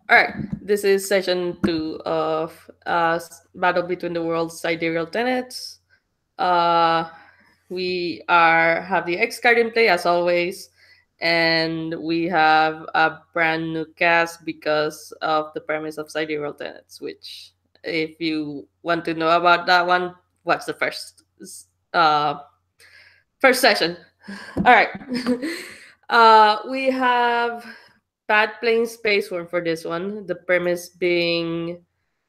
All right, this is session 2 of Battle Between the Worlds Sidereal Tenets. Uh, we have the X card in play as always, and we have a brand new cast because of the premise of Sidereal Tenets. Which, if you want to know about that one, watch the uh first session. All right. We have Pat playing Space Wurm for this one. The premise being,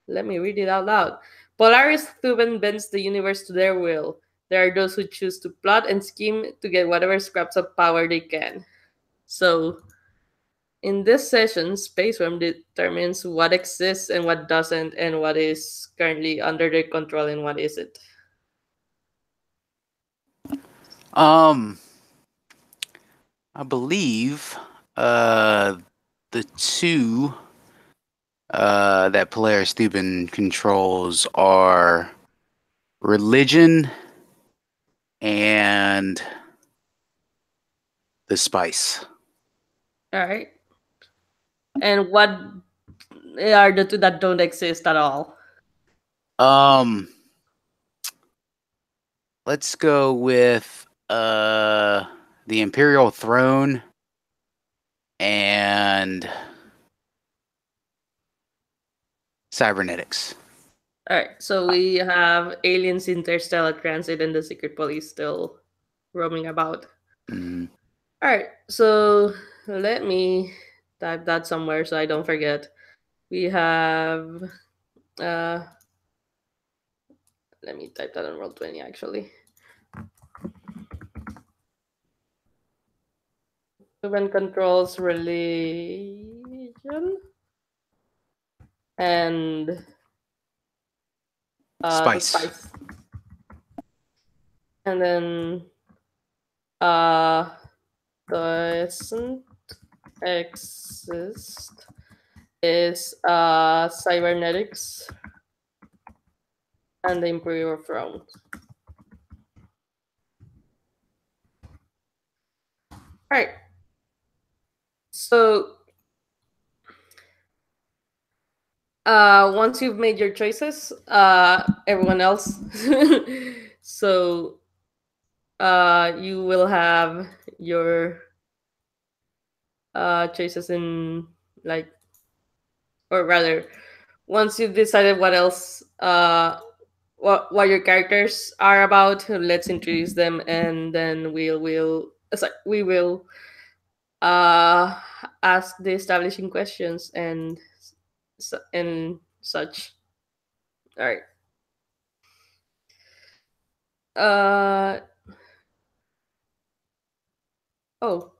let me read it out loud. Polaris Thuban bends the universe to their will. There are those who choose to plot and scheme to get whatever scraps of power they can. So, in this session, Space Worm determines what exists and what doesn't, and what is currently under their control and what isn't. I believe the two that Polaris Thuban controls are religion and the spice. All right. And what are the two that don't exist at all? Let's go with the Imperial Throne and cybernetics. All right, so we have aliens, interstellar transit, and the secret police still roaming about. Mm. All right, so let me type that somewhere so I don't forget. We have, let me type that on Roll20 actually. Human controls religion and the spice. And then doesn't exist is cybernetics and the Imperial Throne. All right. So once you've made your choices, everyone else, so you will have your choices in, like, or rather, once you've decided what else, what your characters are about, let's introduce them, and then we will uh ask the establishing questions and such. All right. Uh oh.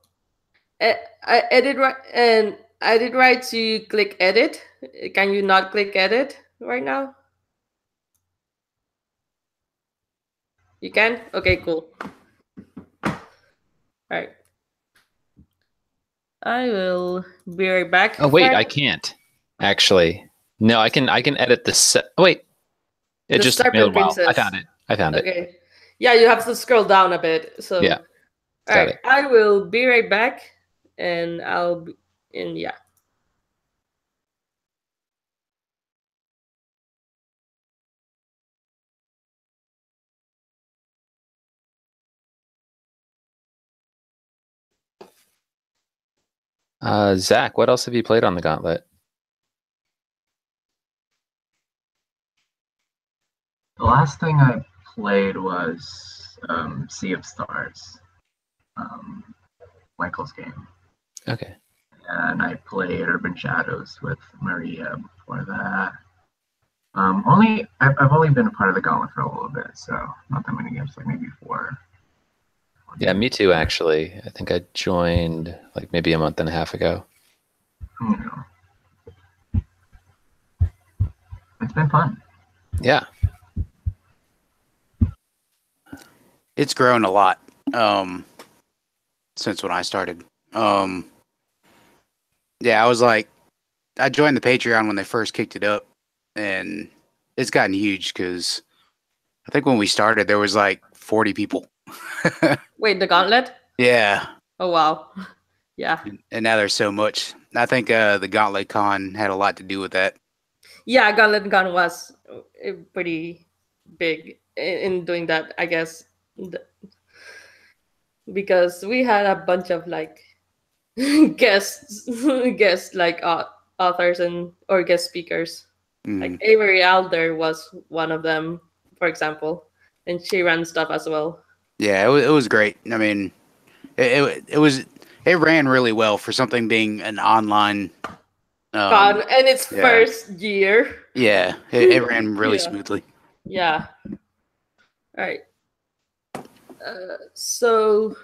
I edit right, and I did right to click edit. Can you not click edit right now? You can? Okay, cool. All right. I will be right back. Oh wait, I can't actually. No, I can edit the set. Oh, wait, it just took me a little while. I found it. Okay. Yeah, you have to scroll down a bit. So yeah. All right. I will be right back, and I'll be in. Yeah. Zach, what else have you played on the Gauntlet? The last thing I played was Sea of Stars, Michael's game. Okay. And I played Urban Shadows with Maria before that. I've only been a part of the Gauntlet for a little bit, so not that many games, like maybe 4. Yeah, me too, actually. I think I joined like maybe a month and a half ago. It's been fun. Yeah. It's grown a lot since when I started. Yeah, I was like, I joined the Patreon when they first kicked it up, and it's gotten huge because I think when we started, there was like 40 people. Wait, the Gauntlet? Yeah. Oh, wow. Yeah. And now there's so much. I think the Gauntlet Con had a lot to do with that. Yeah, Gauntlet Con was pretty big in doing that, I guess, because we had a bunch of like guests, guests like authors and or guest speakers. Like Avery Alder was one of them, for example, and she ran stuff as well. Yeah, it was great. I mean, it ran really well for something being an online Con and its first year. Yeah, it ran really smoothly. Yeah. All right. So,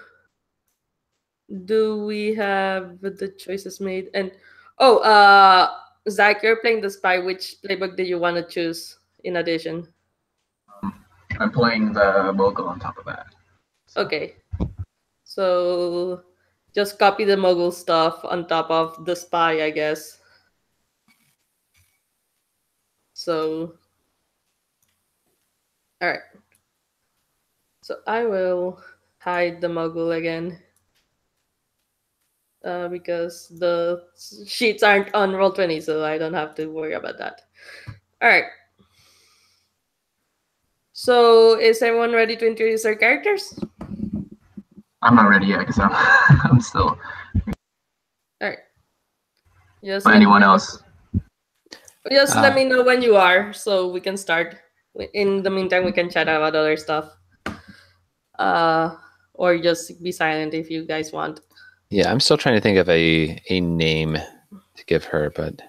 do we have the choices made? And Zach, you're playing the spy. Which playbook did you want to choose in addition? I'm playing the mogul on top of that. Okay. So just copy the mogul stuff on top of the spy, I guess. So, all right. So I will hide the mogul again. Because the sheets aren't on Roll20, so I don't have to worry about that. All right. So is everyone ready to introduce their characters? I'm not ready yet because I'm still. All right. Just anyone else? Just let me know when you are, so we can start. In the meantime, we can chat about other stuff. Or just be silent if you guys want. Yeah, I'm still trying to think of a name to give her, but.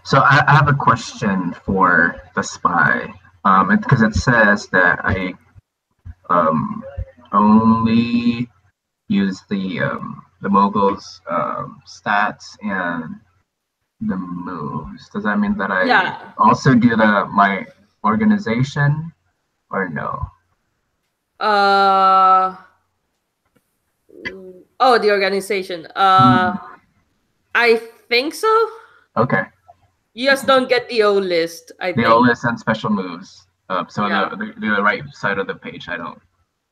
So I have a question for the spy, because it says that I only use the mogul's stats and the moves. Does that mean that I also do my organization, or no? The organization. I think so. Okay. You just don't get the O list, I think. The O list and special moves. So the right side of the page, I don't.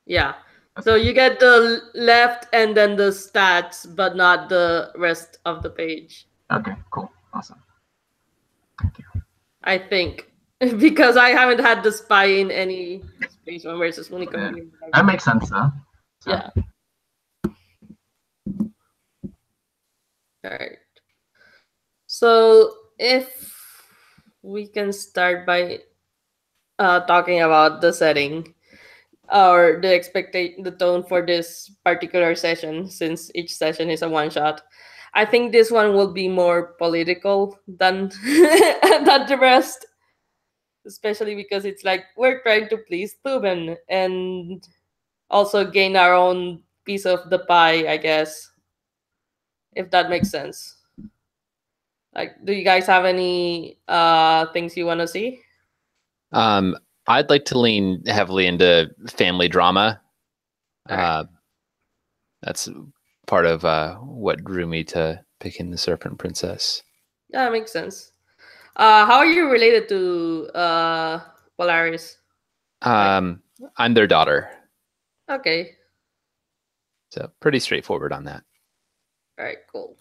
Yeah. Okay. So you get the left and then the stats, but not the rest of the page. Okay, cool. Awesome. Thank you. I think. Because I haven't had the spy in any Space Wurm versus Moonicorn. Yeah. That makes sense, though. So. Yeah. Alright. So if we can start by talking about the setting or the tone for this particular session, since each session is a one shot. I think this one will be more political than than the rest, especially because it's like we're trying to please Tuben and also gain our own piece of the pie, I guess, if that makes sense. Like, do you guys have any things you want to see? I'd like to lean heavily into family drama. Right. That's part of what drew me to picking the Serpent Princess. Yeah, that makes sense. How are you related to Polaris? I'm their daughter. Okay. So pretty straightforward on that. All right, cool.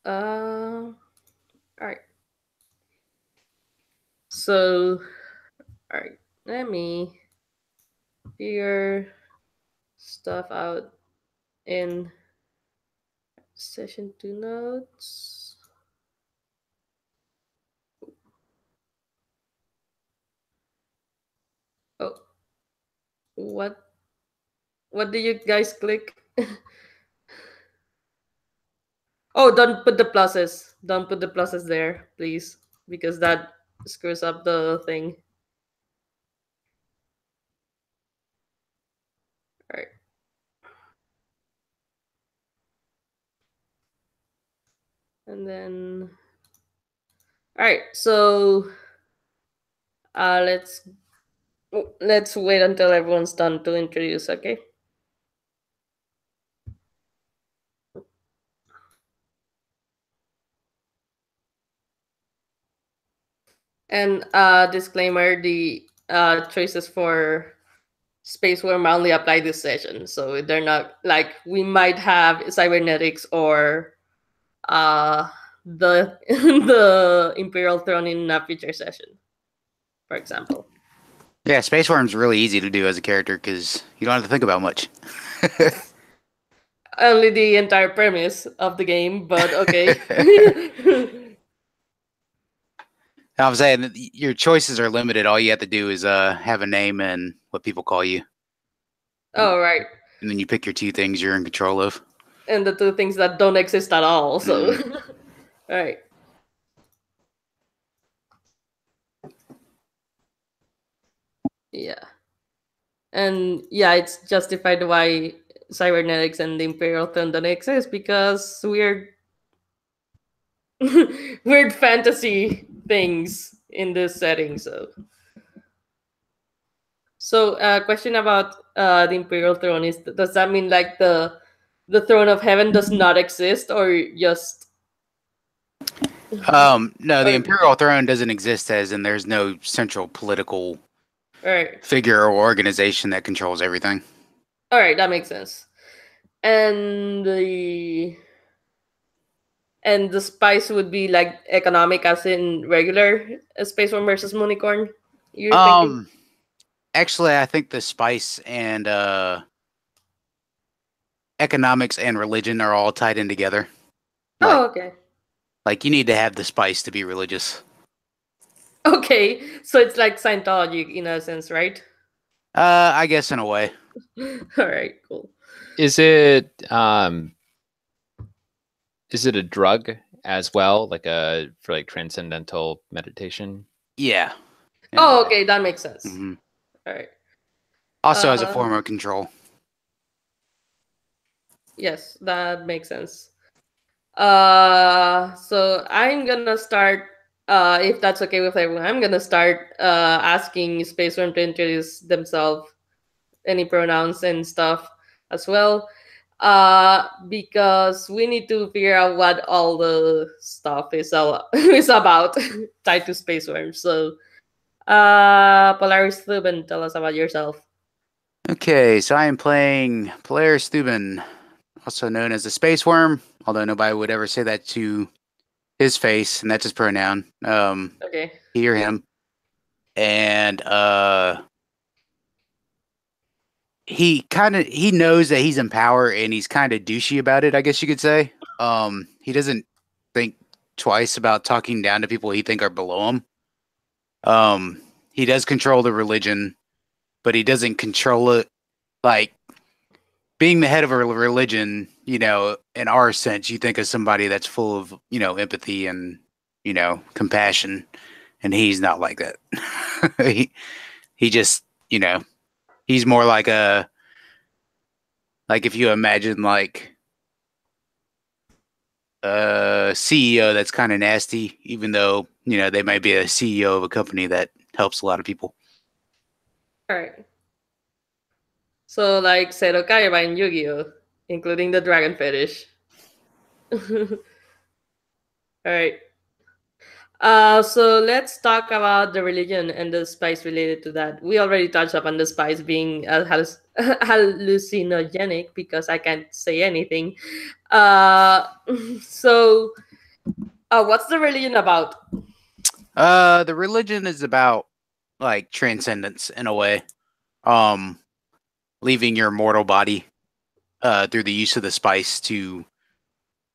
All right. So, all right, let me figure stuff out in session 2 notes. Oh, what did you guys click? Oh, don't put the pluses. Don't put the pluses there, please, because that screws up the thing. All right. And then, all right. So, let's wait until everyone's done to introduce. Okay. And disclaimer: the choices for Space Wurm only apply this session, so they're not like we might have cybernetics or the the Imperial Throne in a future session, for example. Yeah, Space Wurm's really easy to do as a character because you don't have to think about much. Only the entire premise of the game, but okay. I'm saying that your choices are limited. All you have to do is have a name and what people call you. Oh, right. And then you pick your 2 things you're in control of. And the 2 things that don't exist at all, so... All right. Yeah. And yeah, it's justified why cybernetics and the Imperial Throne don't exist, because weird weird fantasy things in this setting. So question about the Imperial Throne is, does that mean like the Throne of Heaven does not exist, or just no, the Imperial Throne doesn't exist, as in there's no central political figure or organization that controls everything. All right, that makes sense. And the spice would be like economic, as in regular Space Wurm versus Moonicorn? You're thinking? Actually, I think the spice and economics and religion are all tied in together. Oh, okay. Like, you need to have the spice to be religious. Okay, so it's like Scientology in a sense, right? I guess in a way. All right, cool. Is it a drug as well, like for like transcendental meditation? Yeah. Oh, okay, that makes sense. Mm-hmm. All right. Also as a form of control. Yes, that makes sense. So I'm gonna start, if that's okay with everyone, I'm gonna start asking Space Wurm to introduce themselves, any pronouns and stuff as well, because we need to figure out what all the stuff is about tied to Space Wurm. So Polaris Thuban, tell us about yourself. Okay, so I am playing Polaris Thuban, also known as the Space Wurm, although nobody would ever say that to his face, and that's his pronoun. Okay. He or him. And he knows that he's in power, and he's kind of douchey about it, I guess you could say. He doesn't think twice about talking down to people he think are below him. He does control the religion, but he doesn't control it like being the head of a religion. You know, in our sense, you think of somebody that's full of, you know, empathy and, you know, compassion, and he's not like that. he just, you know, he's more like if you imagine like a CEO that's kind of nasty, even though, you know, they might be a CEO of a company that helps a lot of people. All right. So like Zero Kaiba in Yu-Gi-Oh, including the dragon fetish. All right. So let's talk about the religion and the spice related to that. We already touched upon the spice being hallucinogenic, because I can't say anything. So what's the religion about? The religion is about like transcendence in a way. Leaving your mortal body through the use of the spice to,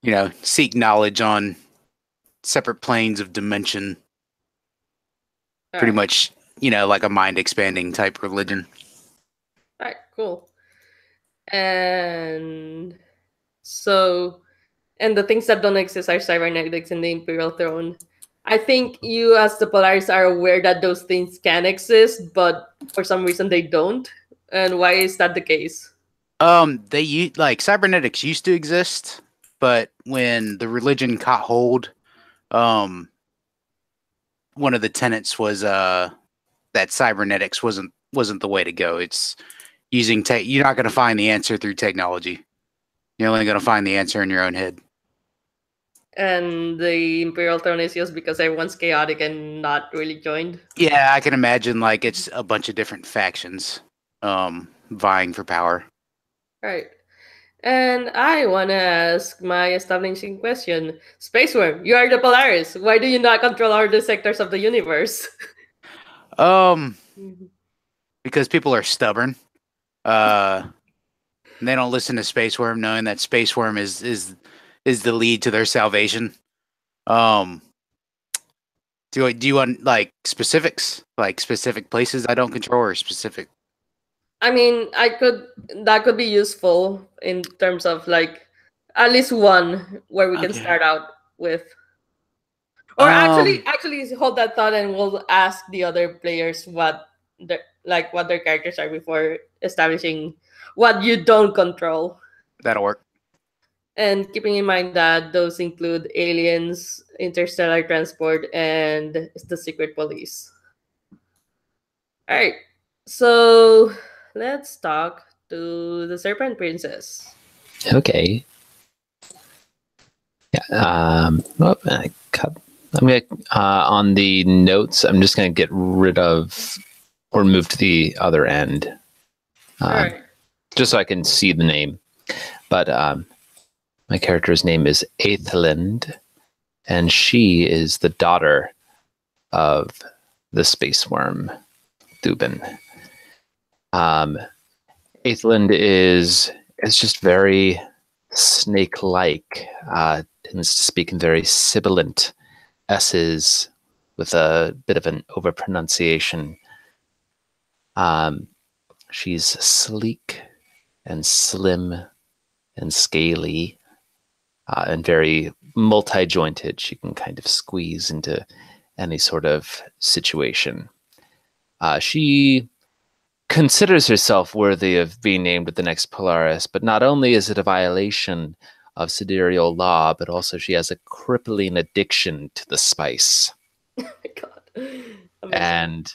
you know, seek knowledge on separate planes of dimension. Pretty much, you know, like a mind expanding type religion. All right, cool. And so, and the things that don't exist are cybernetics and the Imperial Throne. I think you, as the Polaris, are aware that those things can exist, but for some reason they don't. And why is that the case? They like cybernetics used to exist, but when the religion caught hold, one of the tenets was that cybernetics wasn't the way to go. It's using you're not going to find the answer through technology. You're only going to find the answer in your own head. And the Imperial Throne is just because everyone's chaotic and not really joined? Yeah, I can imagine like it's a bunch of different factions. vying for power. Right. And I want to ask my establishing question. Space Wurm, you are the Polaris. Why do you not control all the sectors of the universe? Because people are stubborn. They don't listen to Space Wurm, knowing that Space Wurm is the lead to their salvation. Do you want like specifics, like specific places I don't control, or specific? I mean, that could be useful in terms of like at least one where we can start out with. Or actually hold that thought and we'll ask the other players what their characters are before establishing what you don't control. That'll work. And keeping in mind that those include aliens, interstellar transport, and the secret police. All right. So let's talk to the Serpent Princess. Okay. Yeah. I cut. I'm gonna on the notes. I'm just gonna get rid of or move to the other end, All right. just so I can see the name. But my character's name is Aethelind, and she is the daughter of the Space Wurm, Thuban. Aethelind is just very snake-like. Tends to speak in very sibilant S's with a bit of an overpronunciation. She's sleek and slim and scaly and very multi-jointed. She can kind of squeeze into any sort of situation. She considers herself worthy of being named with the next Polaris, but not only is it a violation of Sidereal law, but also she has a crippling addiction to the spice. Oh my god. And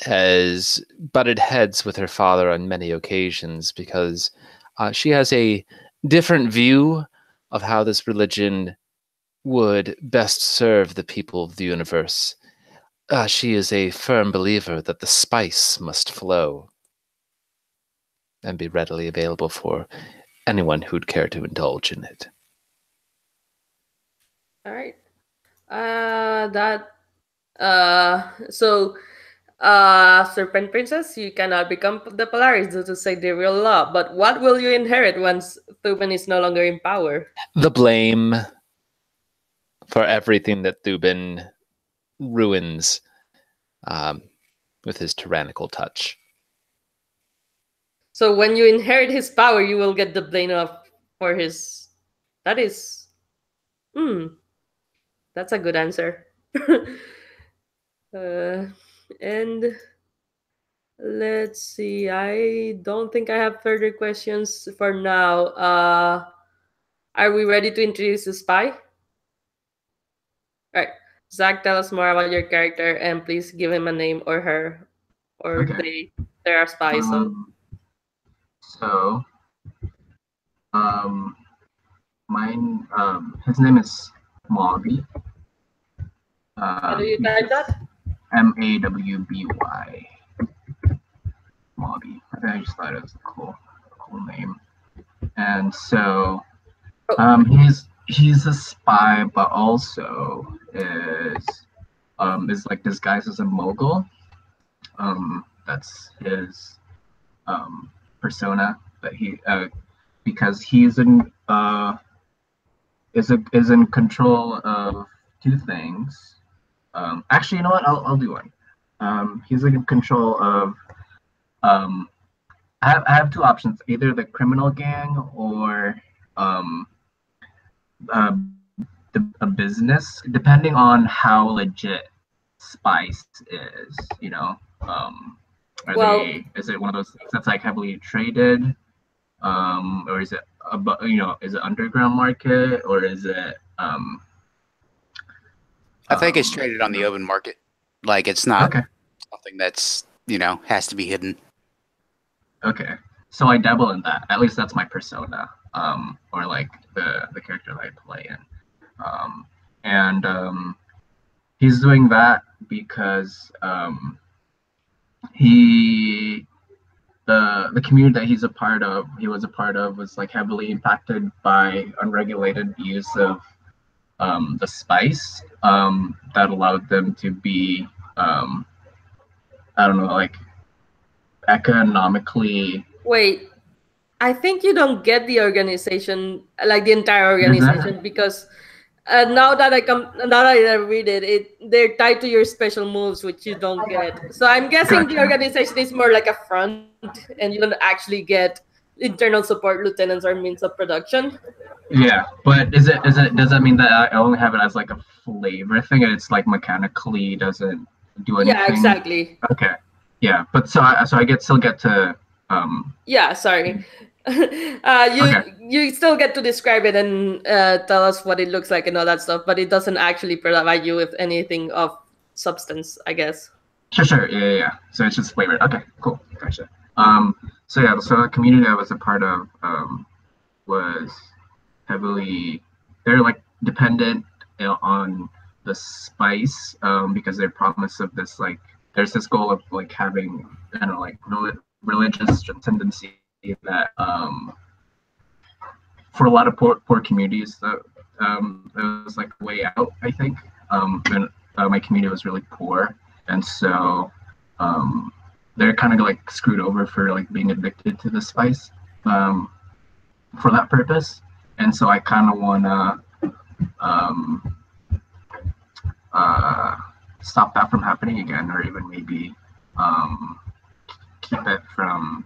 has butted heads with her father on many occasions because she has a different view of how this religion would best serve the people of the universe. She is a firm believer that the spice must flow and be readily available for anyone who'd care to indulge in it. All right. Serpent Princess, you cannot become the Polaris due to Sidereal law, but what will you inherit once Thuban is no longer in power? The blame for everything that Thuban ruins with his tyrannical touch. So when you inherit his power, you will get the blame for his... That is... That's a good answer. And let's see. I don't think I have further questions for now. Are we ready to introduce the spy? All right. Zach, tell us more about your character and please give him a name or her. Or Okay. they are spies. His name is Mawby. How do you type that? Mawby. Mawby. I think I just thought it was a cool name. And so he's a spy, but also is like disguised as a mogul. That's his persona, but he because he's is in control of two things. Actually, you know what? I'll do one. He's in control of. I have two options: either the criminal gang or a business, depending on how legit Spice is. You know, is it one of those things that's like heavily traded, or is it is it underground market, or is it I think it's traded on the open market. Like it's not something that's has to be hidden. Okay, so I dabble in that. At least that's my persona, or like the character that I play in, and he's doing that because he the community that he was a part of was like heavily impacted by unregulated use of the spice that allowed them to be I don't know, like economically. Wait, I think you don't get the organization, like the entire organization, because now that I read it, they're tied to your special moves, which you don't get. So I'm guessing the organization is more like a front, and you don't actually get internal support lieutenants or means of production. Yeah, but does that mean that I only have it as like a flavor thing, and it's like mechanically doesn't do anything? Yeah, exactly. Okay. Yeah, but so I still get to. Yeah, sorry. You still get to describe it and tell us what it looks like and all that stuff, but it doesn't actually provide you with anything of substance, I guess. Sure. Yeah. So it's just flavored. Okay, cool. Gotcha. So the community I was a part of was heavily, they're like dependent on the spice because they're promised of this, like there's this goal of like having, I don't know, like religious tendency that for a lot of poor communities that it was like a way out, I think. When my community was really poor, and so they're kind of like screwed over for like being addicted to the spice for that purpose. And so I kind of want to stop that from happening again, or even maybe keep it from,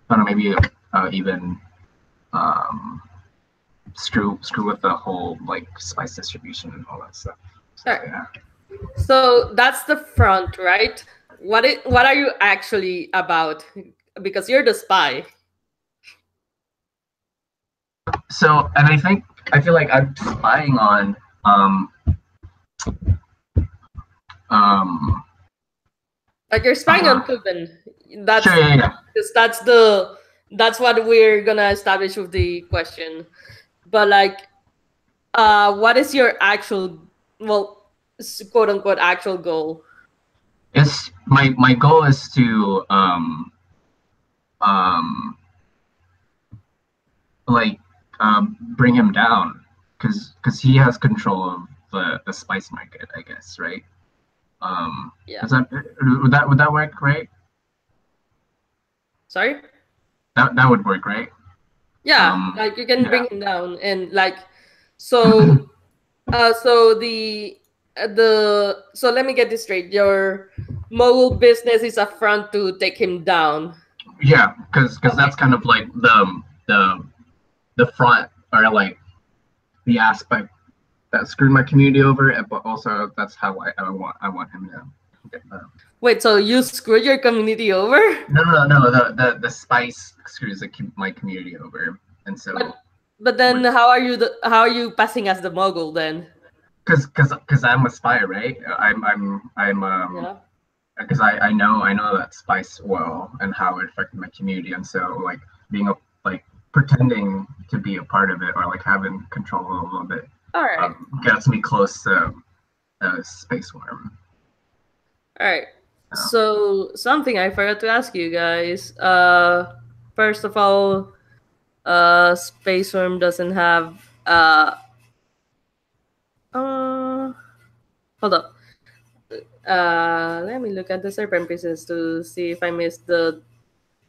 I don't know, maybe even screw with the whole like spice distribution and all that stuff. So, right. Yeah. So that's the front, right? What are you actually about? Because you're the spy. So, and I feel like I'm spying on like you're spying on Tubin. That's sure, yeah. That's what we're gonna establish with the question. But like what is your actual, well, quote unquote actual goal? It's my goal is to bring him down because he has control of the spice market, I guess, right? Yeah. Would that work, right? Sorry? That would work, right? Yeah, like you can bring him down, and like so so let me get this straight. Your mogul business is a front to take him down. Yeah, because that's kind of like the front, or like the aspect that screwed my community over, but also that's how I want him to get down. Wait, so you screwed your community over? No. The spice screws my community over, and so. But then, how are you passing as the mogul then? Because I'm a spy, right? I'm because I know that spice well and how it affected my community, and so like being pretending to be a part of it, or like having control a little bit, all right, gets me close to Space Wurm. All right. So something I forgot to ask you guys. First of all, Space Wurm doesn't have hold up. Let me look at the serpent pieces to see if I missed the.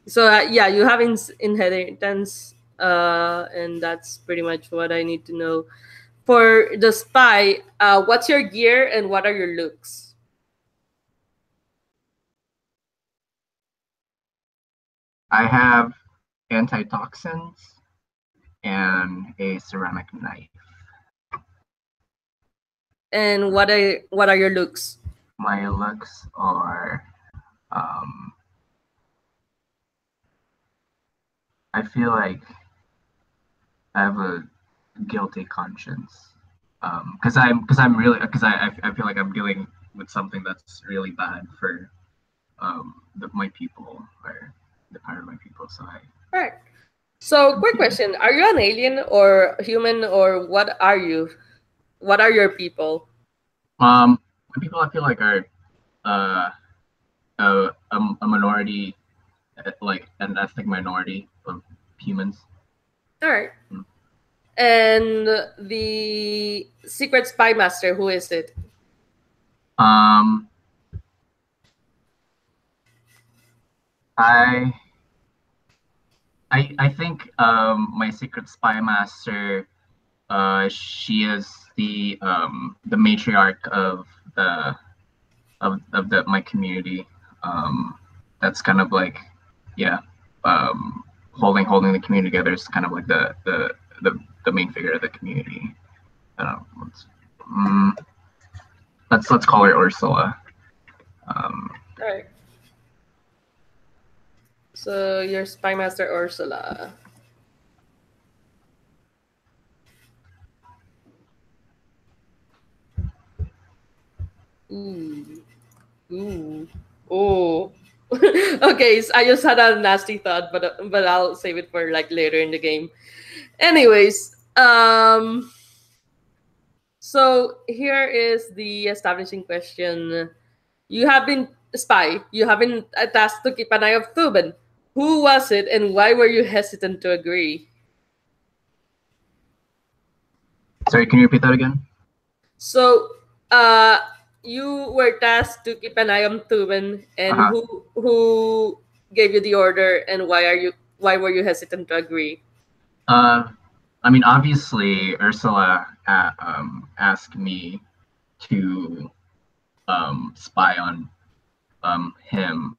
So yeah, you have inheritance, and that's pretty much what I need to know. For the spy, what's your gear and what are your looks? I have antitoxins and a ceramic knife. And what are your looks? My looks are I feel like I have a guilty conscience because I feel like I'm dealing with something that's really bad for my people, or the part of my people. So all right. So quick question: are you an alien or human, or what are you? What are your people? My people, I feel like, are a minority like an ethnic minority of humans. All right. Hmm. And the secret spy master, who is it? Um, I I think my secret spy master, she is the matriarch of the my community. That's kind of like, yeah, holding the community together is kind of like the main figure of the community. Let's call her Ursula. All right. So your spy master Ursula. Ooh. Ooh. Oh. Okay, so I just had a nasty thought, but I'll save it for like later in the game. Anyways, so here is the establishing question. You have been spy. You have been tasked to keep an eye of Thuban. Who was it, and why were you hesitant to agree? Sorry, can you repeat that again? So, you were tasked to keep an eye on Thuban, and who gave you the order, and why were you hesitant to agree? I mean, obviously, Ursula asked me to spy on him,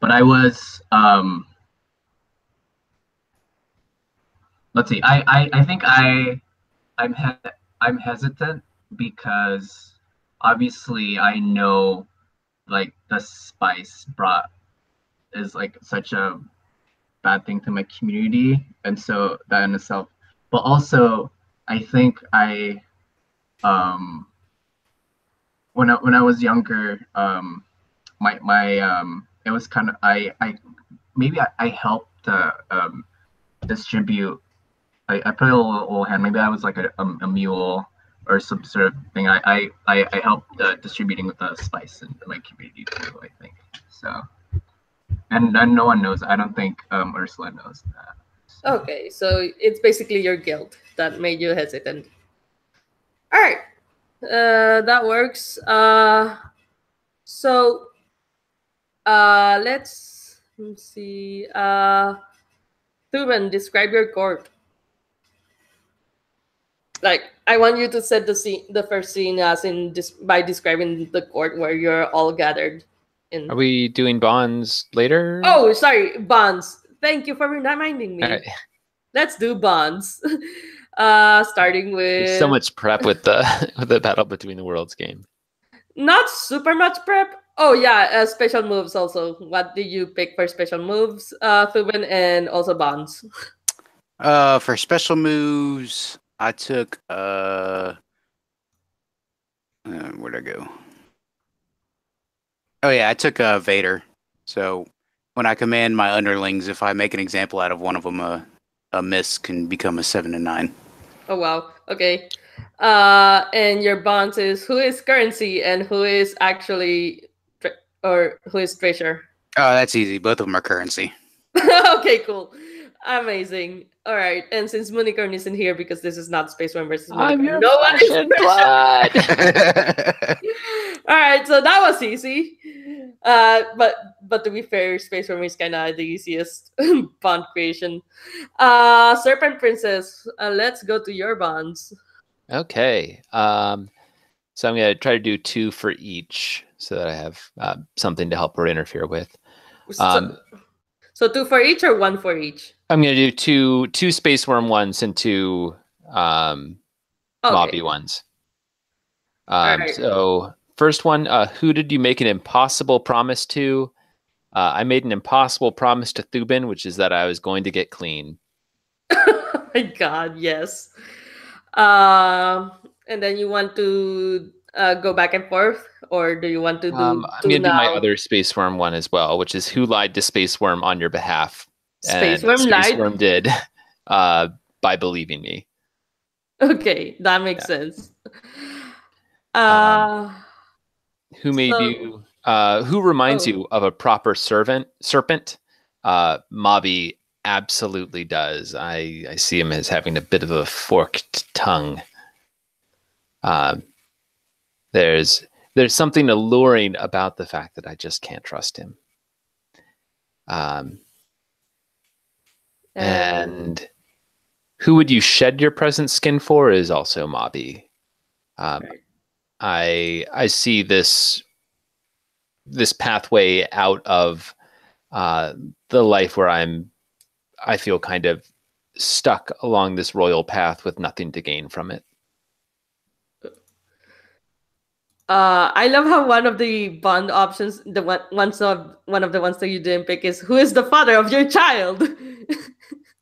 but I was let's see. I think I'm hesitant because obviously I know like the spice brought is like such a bad thing to my community, and so that in itself. But also, I think I when I was younger, my it was kind of I helped distribute. I put a little hand. Maybe I was like a mule or some sort of thing. I helped distributing the spice in my community too, I think. So, and no one knows. I don't think Ursula knows that. So. Okay, so it's basically your guilt that made you hesitant. All right, that works. So, let's see. Thuban, describe your court. Like, I want you to set the first scene as in by describing the court where you're all gathered. In. Are we doing bonds later? Oh, sorry, bonds. Thank you for reminding me. All right. Let's do bonds. Starting with There's so much prep with the Battle Between the Worlds game. Not super much prep. Oh yeah, special moves also. What did you pick for special moves, Thuban, and also bonds? For special moves, I took where'd I go? Oh yeah, I took Vader. So when I command my underlings, if I make an example out of one of them, a miss can become a 7 and 9. Oh wow. Okay. And your bonds is who is currency and who is actually or who is treasure? Oh, that's easy. Both of them are currency. Okay, cool. Amazing. All right. And since Moonicorn isn't here because this is not Space Wurm versus Moonicorn, no one is blood. All right, so that was easy. But to be fair, Space Wurm is kind of the easiest bond creation. Serpent Princess, let's go to your bonds. Okay. So I'm going to try to do 2 for each so that I have something to help her interfere with. So 2 for each or 1 for each? I'm going to do two Space Wurm ones and 2 Mobby ones. Right. So first one, who did you make an impossible promise to? I made an impossible promise to Thuban, which is that I was going to get clean. Oh my God, yes. And then you want to go back and forth, or do you want to do? I'm going to do my other Space Wurm one as well, which is who lied to Space Wurm on your behalf. Space Wurm lied? Space Wurm did by believing me. Okay, that makes sense. Who made you Who reminds Oh. you of a proper serpent? Mobby absolutely does. I see him as having a bit of a forked tongue. There's something alluring about the fact that I just can't trust him. And who would you shed your present skin for is also Mobby. Right. I see this pathway out of the life where I feel kind of stuck along this royal path with nothing to gain from it. I love how one of the bond options, one of the ones that you didn't pick is who is the father of your child.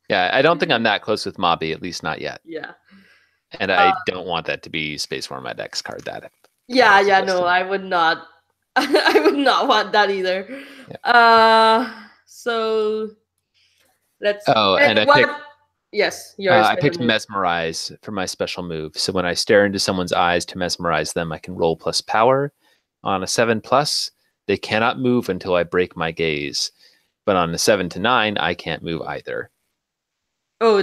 Yeah, I don't think I'm that close with Mobby, at least not yet. Yeah. And I don't want that to be Space Wurm. I'd X card that. Yeah, no, I would not. I would not want that either. Yeah. So let's. And Yes, yours. I picked Mesmerize for my special move. So when I stare into someone's eyes to mesmerize them, I can roll plus power. On a 7+, they cannot move until I break my gaze. But on a 7 to 9, I can't move either. Oh,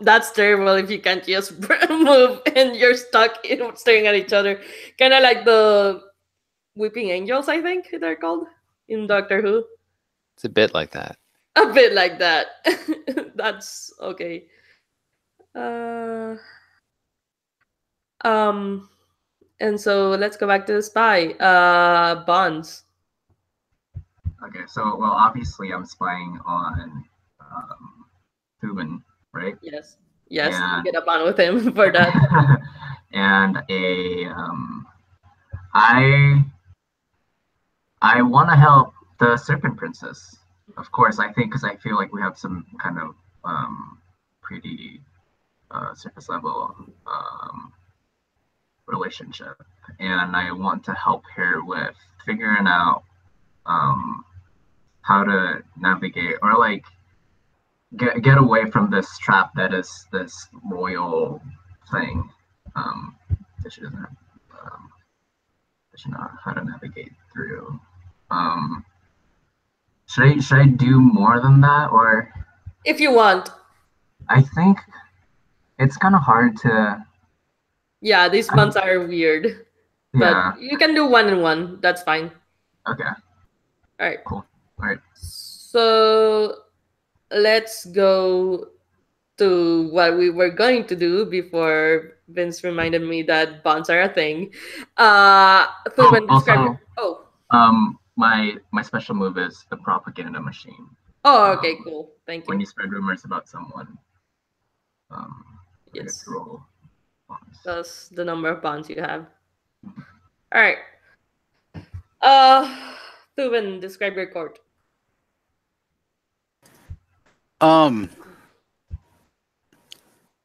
that's terrible if you can't just move and you're stuck staring at each other. Kind of like the Weeping Angels, I think they're called in Doctor Who. It's a bit like that. A bit like that. That's okay. And so let's go back to the spy. Bonds. Okay, so well, obviously I'm spying on Thuban, right? Yes, you get a bond with him for that. And I want to help the Serpent Princess. Of course, I think because I feel like we have some kind of pretty surface level relationship, and I want to help her with figuring out how to navigate or like get away from this trap that is this royal thing that she doesn't have, that she knows how to navigate through. Should I do more than that, or if you want? I think it's kind of hard to. Yeah, these bonds are weird, but you can do 1 and 1. That's fine. Okay. All right. Cool. All right. So let's go to what we were going to do before Vince reminded me that bonds are a thing. My special move is the propaganda machine. Oh, okay, cool. Thank you. When you spread rumors about someone, yes, roll bonds. That's the number of bonds you have. All right. Thuban, describe your court. I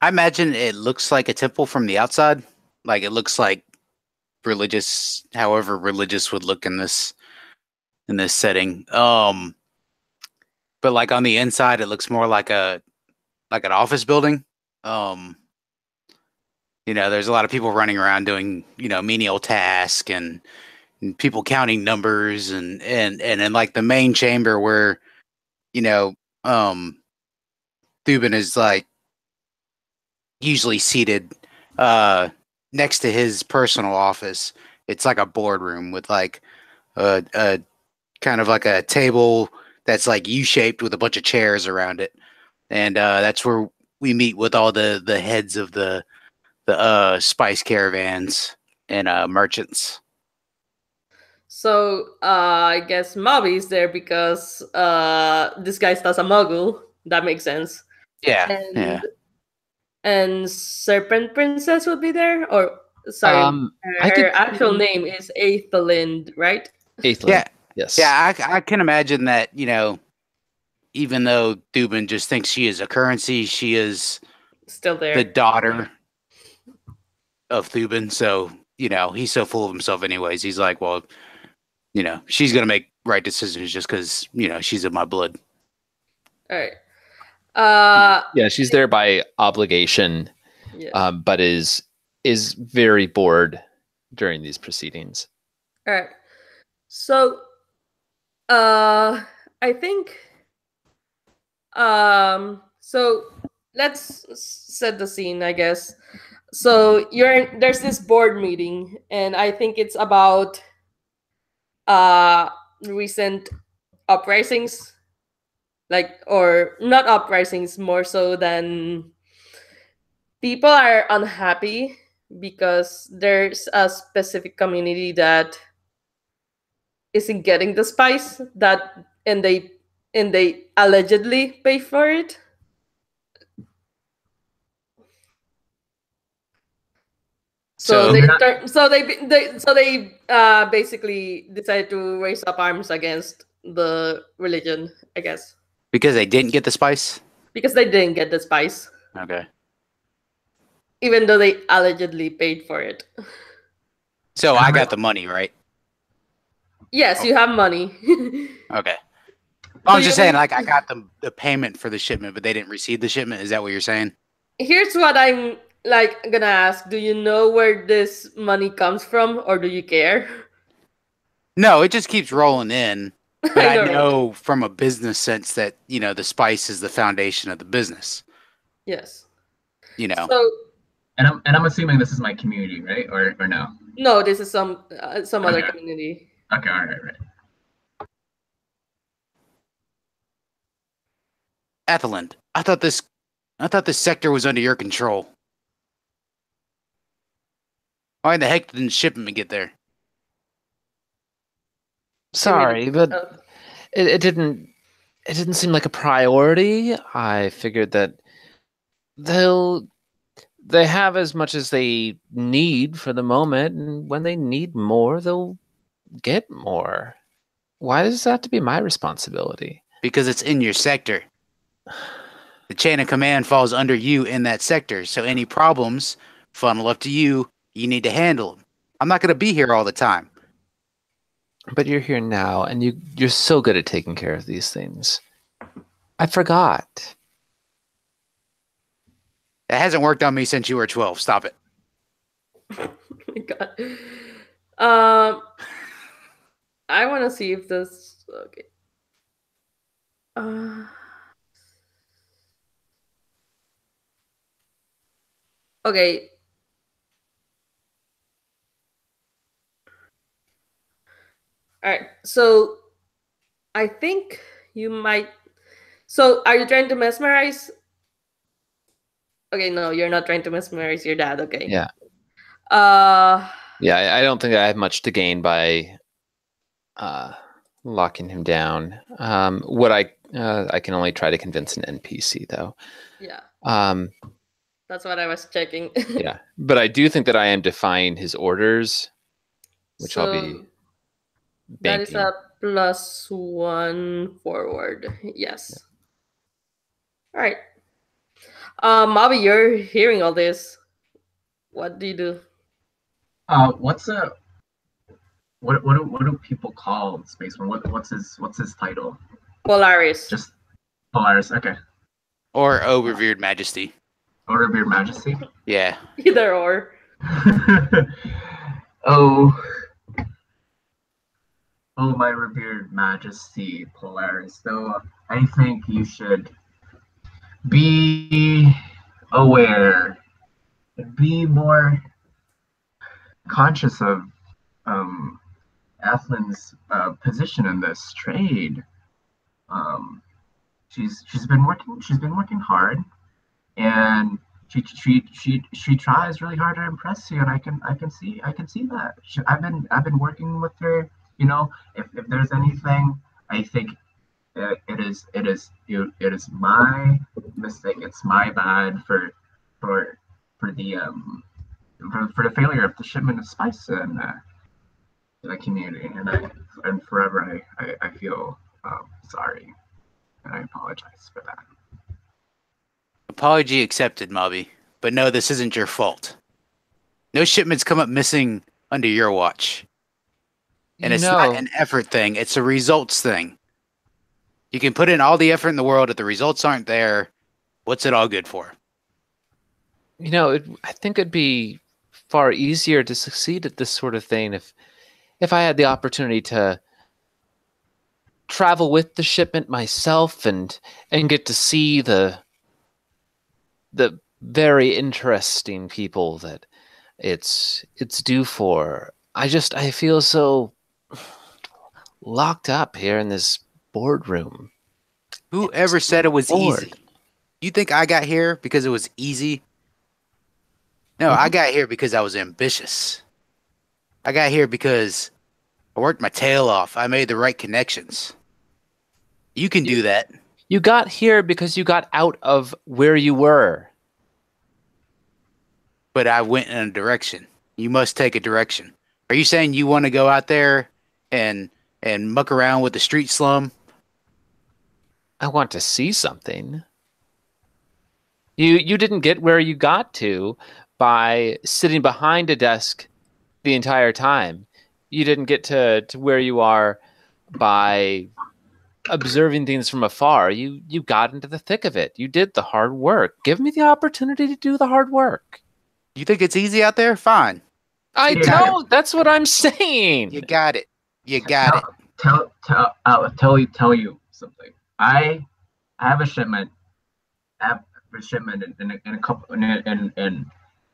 imagine it looks like a temple from the outside. Like it looks like religious, however religious would look in this setting. But like on the inside, it looks more like an office building. There's a lot of people running around doing menial tasks and people counting numbers and in like the main chamber where Thuban is like usually seated next to his personal office. It's like a boardroom with like a kind of like a table that's like U-shaped with a bunch of chairs around it, and that's where we meet with all the heads of the spice caravans and merchants. So I guess Mobby's there because this guy's a muggle. That makes sense. Yeah. And Serpent Princess would be there, or sorry, her actual name is Aethelind, right? Aethelind. Yeah. Yes. Yeah, I can imagine that. Even though Thuban just thinks she is a currency, she is still there. The daughter of Thuban, so he's so full of himself. Anyways, he's like, well, she's gonna make right decisions just because she's of my blood. All right. Yeah, she's there by obligation, yes. But is very bored during these proceedings. All right. So, I think, so let's set the scene, I guess. So there's this board meeting, and I think it's about uh recent uprisings, like, or not uprisings, more so than people are unhappy because there's a specific community that isn't getting the spice that, and they allegedly pay for it. So So they You're not. turn, so they basically decided to raise up arms against the religion, I guess, because they didn't get the spice. because they didn't get the spice, Okay. even though they allegedly paid for it. So I got the money, right? Yes, you have money. Okay. I was So just you- saying, like, I got the payment for the shipment, but they didn't receive the shipment. Is that what you're saying? Here's what I'm like gonna ask: do you know where this money comes from, or do you care? No, it just keeps rolling in. But I I know, right? know from a business sense that, the spice is the foundation of the business. Yes. You know. So And I'm assuming this is my community, right? Or no? no, this is some other Okay. community. Okay. All right. Right. Ethelyn, I thought this sector was under your control. Why in the heck didn't shipment get there? Sorry, but Oh, it didn't seem like a priority. I figured that they have as much as they need for the moment, and when they need more, they'll get more. Why does that have to be my responsibility? Because it's in your sector. The chain of command falls under you in that sector, so any problems funnel up to you. You need to handle them. I'm not going to be here all the time. But you're here now, and you're so good at taking care of these things. I forgot. It hasn't worked on me since you were 12. Stop it. oh my god. I want to see if this. Okay. Okay. All right. So I think you might. So are you trying to mesmerize? Okay, no, you're not trying to mesmerize your dad. Okay. Yeah. Uh. Yeah, I don't think I have much to gain by locking him down. What I can only try to convince an NPC though. Yeah. Um, That's what I was checking. yeah, but I do think that I am defying his orders, which So I'll be that is banking. a +1 forward. Yes. All right. Mavi, you're hearing all this. What do you do? What's a what do people call Space Wurm? What's his title? Polaris. Just Polaris. Okay. Or, oh, revered majesty. Or Revered Majesty. Yeah. Either or. Oh, my revered Majesty Polaris. Though I think you should be aware, be more conscious of Athlon's position in this trade. She's been working hard, and she tries really hard to impress you, and I can see that. I've been working with her. If there's anything, I think it is my mistake. It's my bad for the for the failure of the shipment of spice in the community, and forever I feel sorry, and I apologize for that. Apology accepted, Mobby. But no, this isn't your fault. No shipments come up missing under your watch. And it's not an effort thing, it's a results thing. You can put in all the effort in the world, if the results aren't there, what's it all good for? I think it'd be far easier to succeed at this sort of thing if if I had the opportunity to travel with the shipment myself and get to see the very interesting people that it's due for. I feel so locked up here in this boardroom. Whoever said it was bored. easy? You think I got here because it was easy? No, I got here because I was ambitious. I got here because I worked my tail off. I made the right connections. You can do that. You got here because you got out of where you were. But I went in a direction. You must take a direction. Are you saying you want to go out there and muck around with the street slum? I want to see something. You didn't get where you got to by sitting behind a desk the entire time. You didn't get to where you are by observing things from afar. You got into the thick of it. You did the hard work. Give me the opportunity to do the hard work. You think it's easy out there? Fine. I don't. That's what I'm saying. You got it. You got it. Tell you something. I have a shipment. I have a shipment in a couple in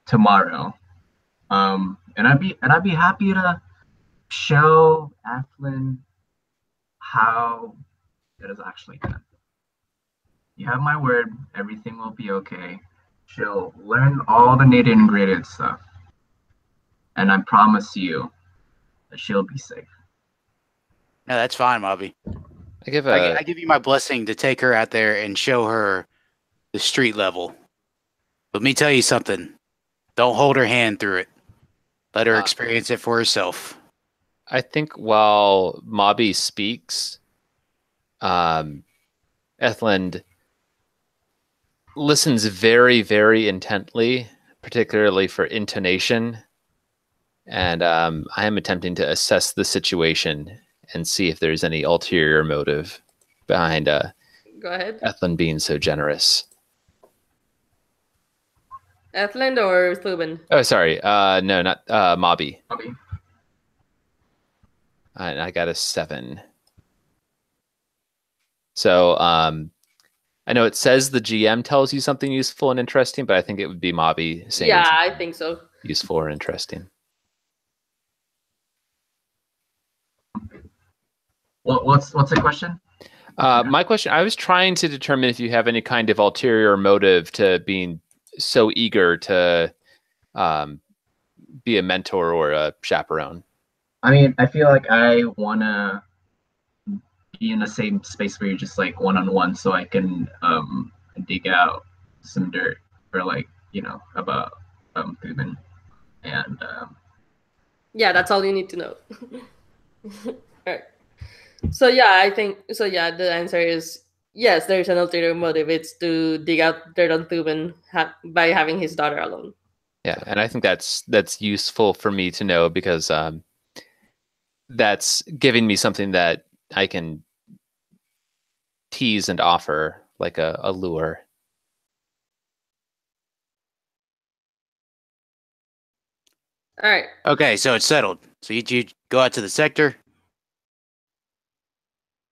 tomorrow. And I'd be happy to show Athlin how it is actually done. You have my word. Everything will be okay. She'll learn all the native ingredient stuff, and I promise you that she'll be safe. No, that's fine, Mobby. I give you my blessing to take her out there and show her the street level. Let me tell you something. Don't hold her hand through it. Let her experience it for herself. I think while Mobby speaks, Ethland listens very, very intently, particularly for intonation. And I am attempting to assess the situation and see if there's any ulterior motive behind Go ahead. Ethland being so generous. Ethland or Thuban? Oh, sorry. No, not Mobby. Mobby. I got a 7. So I know it says the GM tells you something useful and interesting, but I think it would be Mobby saying Yeah, I think so. Useful or interesting. What's the question? My question, I was trying to determine if you have any kind of ulterior motive to being so eager to be a mentor or a chaperone. I mean, I feel like I want to be in the same space where you're just like one-on-one, so I can dig out some dirt or like, about Thuban. And yeah, that's all you need to know. All right. So yeah, I think so. Yeah, the answer is yes. There's an ulterior motive. It's to dig out dirt on Thuban by having his daughter alone. Yeah, and I think that's useful for me to know because that's giving me something that I can tease and offer, like a lure. All right. Okay, so it's settled. So you go out to the sector,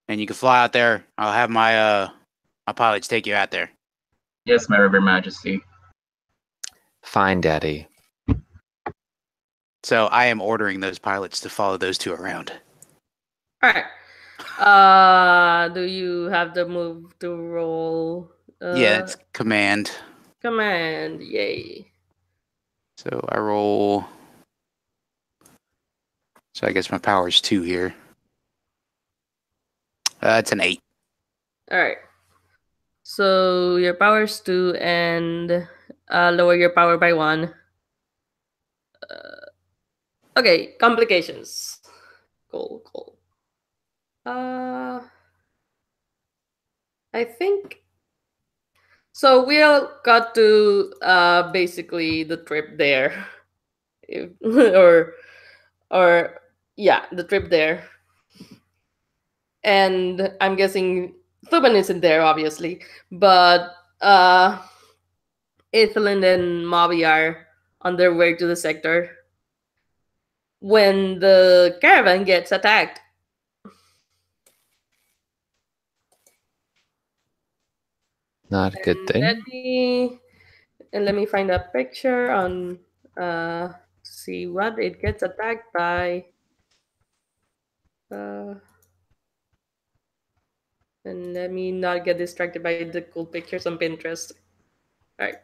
and you can fly out there. I'll have my pilots take you out there. yes, my River Majesty. Fine, Daddy. So I am ordering those pilots to follow those two around. All right. Do you have the move to roll? Yeah, it's command. Command. Yay. So I roll. So I guess my power is 2 here. It's an 8. All right. So your power's 2 and lower your power by 1. Okay, complications. Cool. I think so. We all got to basically the trip there, or yeah, the trip there. And I'm guessing Thuban isn't there, obviously, but Ethelind and Mobby are on their way to the sector. when the caravan gets attacked. Not a good thing. Let me find a picture on see what it gets attacked by. And let me not get distracted by the cool pictures on Pinterest. All right.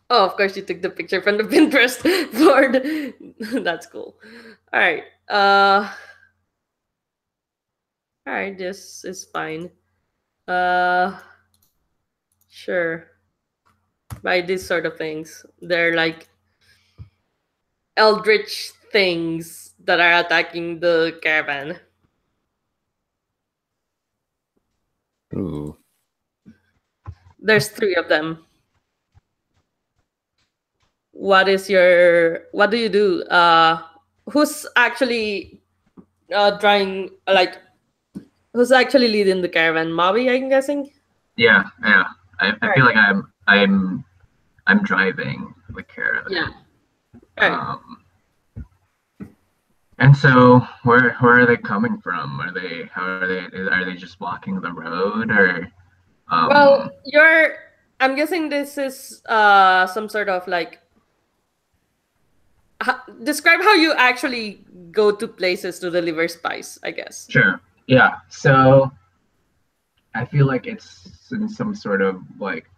Oh, of course you took the picture from the Pinterest board. That's cool. All right. All right. This is fine. Sure. By these sort of things, they're like eldritch things that are attacking the caravan. Ooh. There's 3 of them. What do you do? Who's actually drawing, like, who's actually leading the caravan? Mavi, I'm guessing? Yeah. I feel like I'm driving the caravan. Yeah. Right. And so where are they coming from? Are they just blocking the road, or Well, I'm guessing this is some sort of like describe how you actually go to places to deliver spice, I guess. Sure. Yeah. So I feel like it's in some sort of like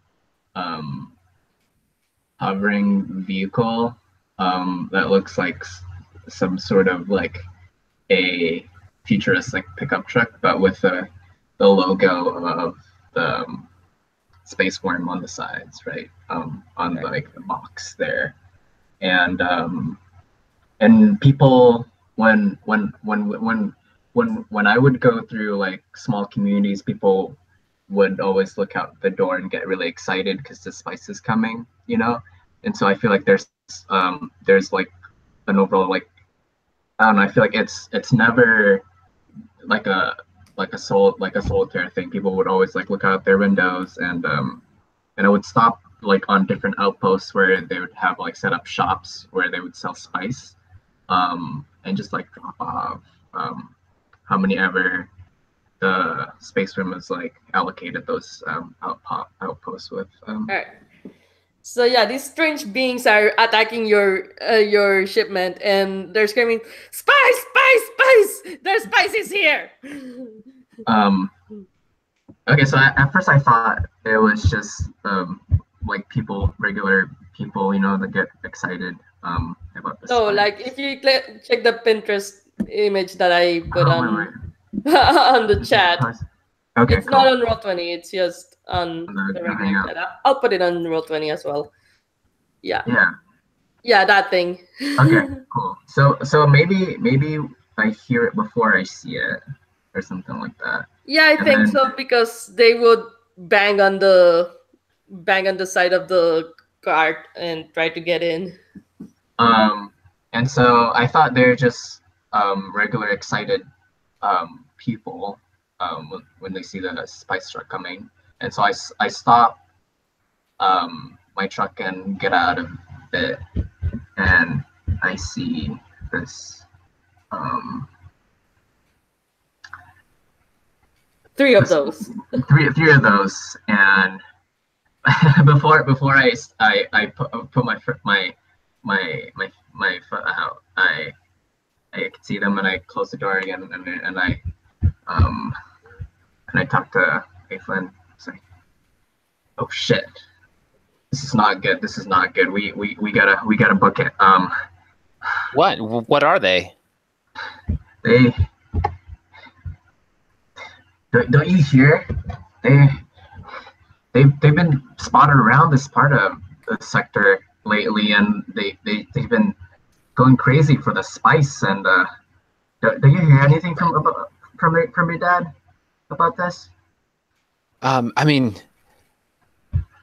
hovering vehicle that looks like some sort of like a futuristic pickup truck, but with the logo of the Space Wurm on the sides, right? On like the box there, and people when I would go through like small communities, people would always look out the door and get really excited because the spice is coming, you know. And so I feel like there's like an overall like, I don't know, I feel like it's never like a solitaire thing. People would always like look out their windows, and I would stop like on different outposts where they would have like set up shops where they would sell spice, and just like drop off how many ever the Space Wurm was like allocated those outposts with. All right. So yeah, these strange beings are attacking your shipment, and they're screaming, "Spice! Spice! Spice! There's spices here!" Okay, so at first I thought it was just like regular people, you know, that get excited about this. So like if you check the Pinterest image that I put on on the chat. Okay, it's not on Roll20, it's just on the regular chat. I'll put it on Roll20 as well. Yeah, that thing. Okay, cool. So maybe I hear it before I see it, or something like that. Yeah, I think so, because they would bang on the side of the cart and try to get in. And so I thought they're just regular excited people when they see the spice truck coming, and so I stop my truck and get out of it, and I see this 3 of those. three of those, and before I put my foot out, I could see them, and I close the door again, and I talk to Flynn. Say, "Oh shit, this is not good. This is not good. We gotta book it." What are they? Don't you hear? They've been spotted around this part of the sector lately, and they've been going crazy for the spice. And do you hear anything from your dad about this? I mean,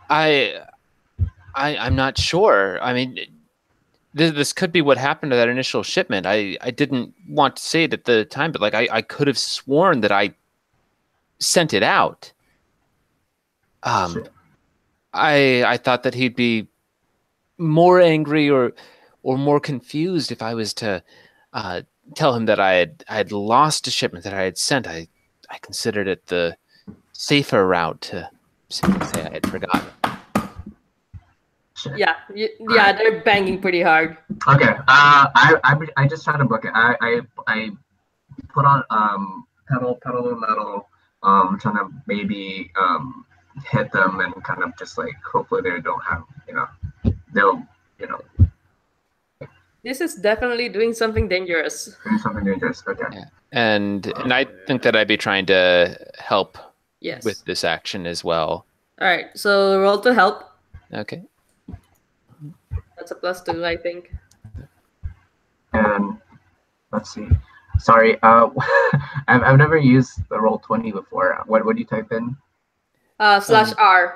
I'm not sure. I mean, this could be what happened to that initial shipment. I didn't want to say it at the time, but like I could have sworn that I sent it out. I thought that he'd be more angry or more confused if I was to tell him that I had lost a shipment that I had sent. I considered it the safer route to simply say I had forgotten. Shit. Yeah, yeah, they're banging pretty hard. Okay. I just tried to book it. I put on pedal to the metal, trying to maybe hit them and kind of just like hopefully they don't have they'll This is definitely doing something dangerous. do something dangerous. Okay. Yeah. And I think that I'd be trying to help Yes. with this action as well. All right, so roll to help. Okay. That's a +2, I think. And let's see. Sorry, I've never used the Roll20 before. What do you type in? /R.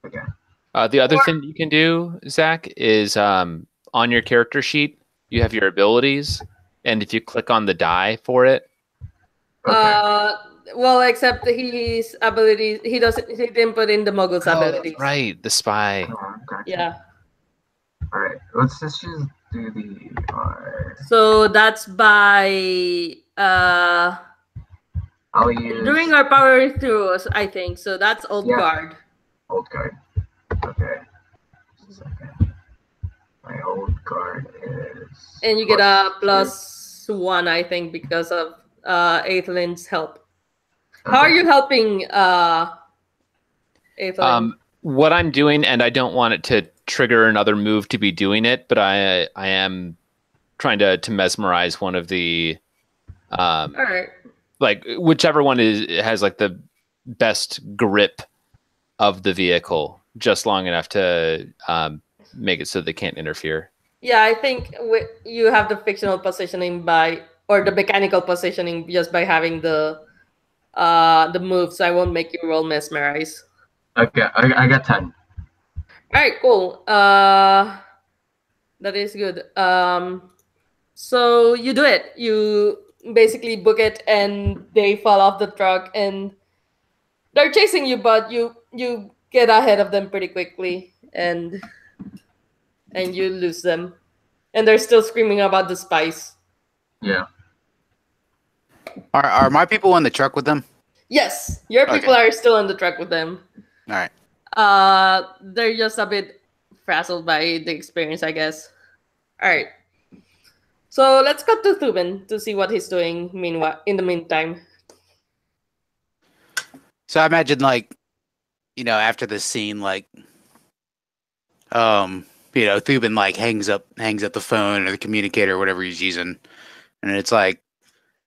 Okay. The other thing you can do, Zach, is on your character sheet, you have your abilities, and if you click on the die for it. Okay. Well, except his abilities, he didn't put in the Muggle's abilities. Right, the spy. Gotcha. Yeah. All right, let's just do the R. So that's by I'll use during our power throughs, I think. So that's old guard. Old guard. Okay. Just a second. My old guard is. And you get a +1, I think, because of Aethelyn's help. Okay. How are you helping Aethelyn? What I'm doing, and I don't want it to trigger another move to be doing it, but I am trying to mesmerize one of the All right. like whichever one has like the best grip of the vehicle just long enough to make it so they can't interfere. Yeah, I think you have the fictional positioning or the mechanical positioning just by having the moves. I won't make you roll mesmerize. Okay, I got 10. All right, cool. That is good. So you do it. You basically book it, and they fall off the truck, and they're chasing you, but you get ahead of them pretty quickly, and you lose them, and they're still screaming about the spice. Yeah. Are my people in the truck with them? Yes, your people are still on the truck with them. All right. They're just a bit frazzled by the experience, I guess. All right. So let's cut to Thuban to see what he's doing in the meantime. So I imagine, like, after this scene, like, Thuban like hangs up the phone or the communicator or whatever he's using, and it's like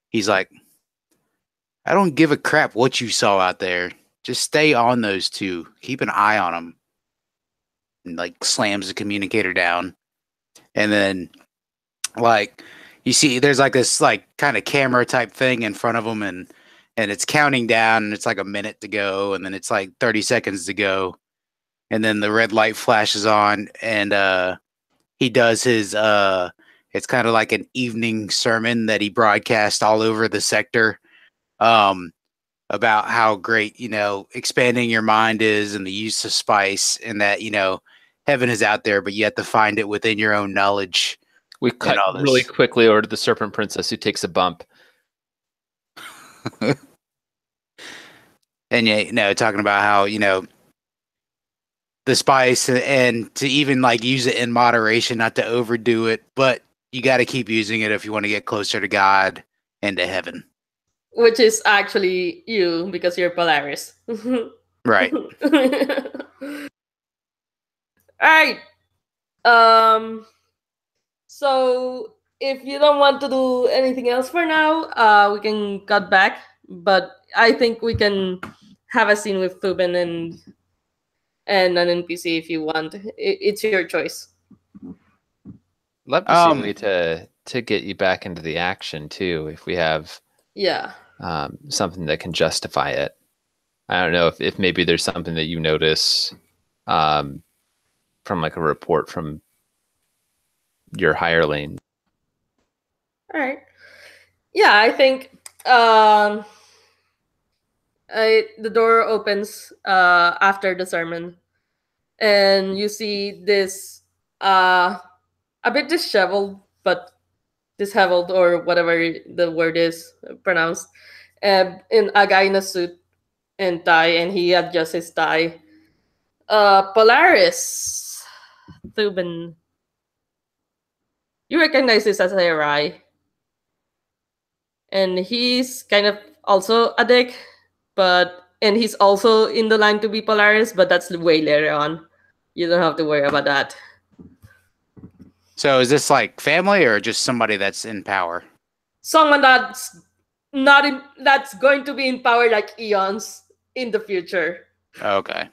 he's like, I don't give a crap what you saw out there. Just stay on those two. Keep an eye on them. And like slams the communicator down, and then like you see there's like this like kind of camera type thing in front of them, and it's counting down, and it's like a minute to go, and then it's like 30 seconds to go, and then the red light flashes on, and he does his it's kind of like an evening sermon that he broadcasts all over the sector, about how great expanding your mind is, and the use of spice, and that heaven is out there, but you have to find it within your own knowledge. We cut really quickly over to the Serpent Princess, who takes a bump. And talking about how the spice, and to even like use it in moderation, not to overdo it, but you got to keep using it if you want to get closer to God and to heaven. Which is actually you, because you're Polaris. Right. All right. So if you don't want to do anything else for now, we can cut back. But I think we can have a scene with Thuban and an NPC if you want. It's your choice. Love to see a way to get you back into the action too, if we have something that can justify it. I don't know if maybe there's something that you notice from like a report from your hireling. All right. Yeah, I think the door opens after the sermon, and you see this uh, a bit disheveled or whatever the word is pronounced, in a guy in a suit and tie, and he adjusts his tie. Polaris, Thuban, you recognize this as a Rai, and he's kind of also a dick, and he's also in the line to be Polaris, but that's way later on. You don't have to worry about that. So is this like family or just somebody that's in power? Someone that's going to be in power like eons in the future. Okay.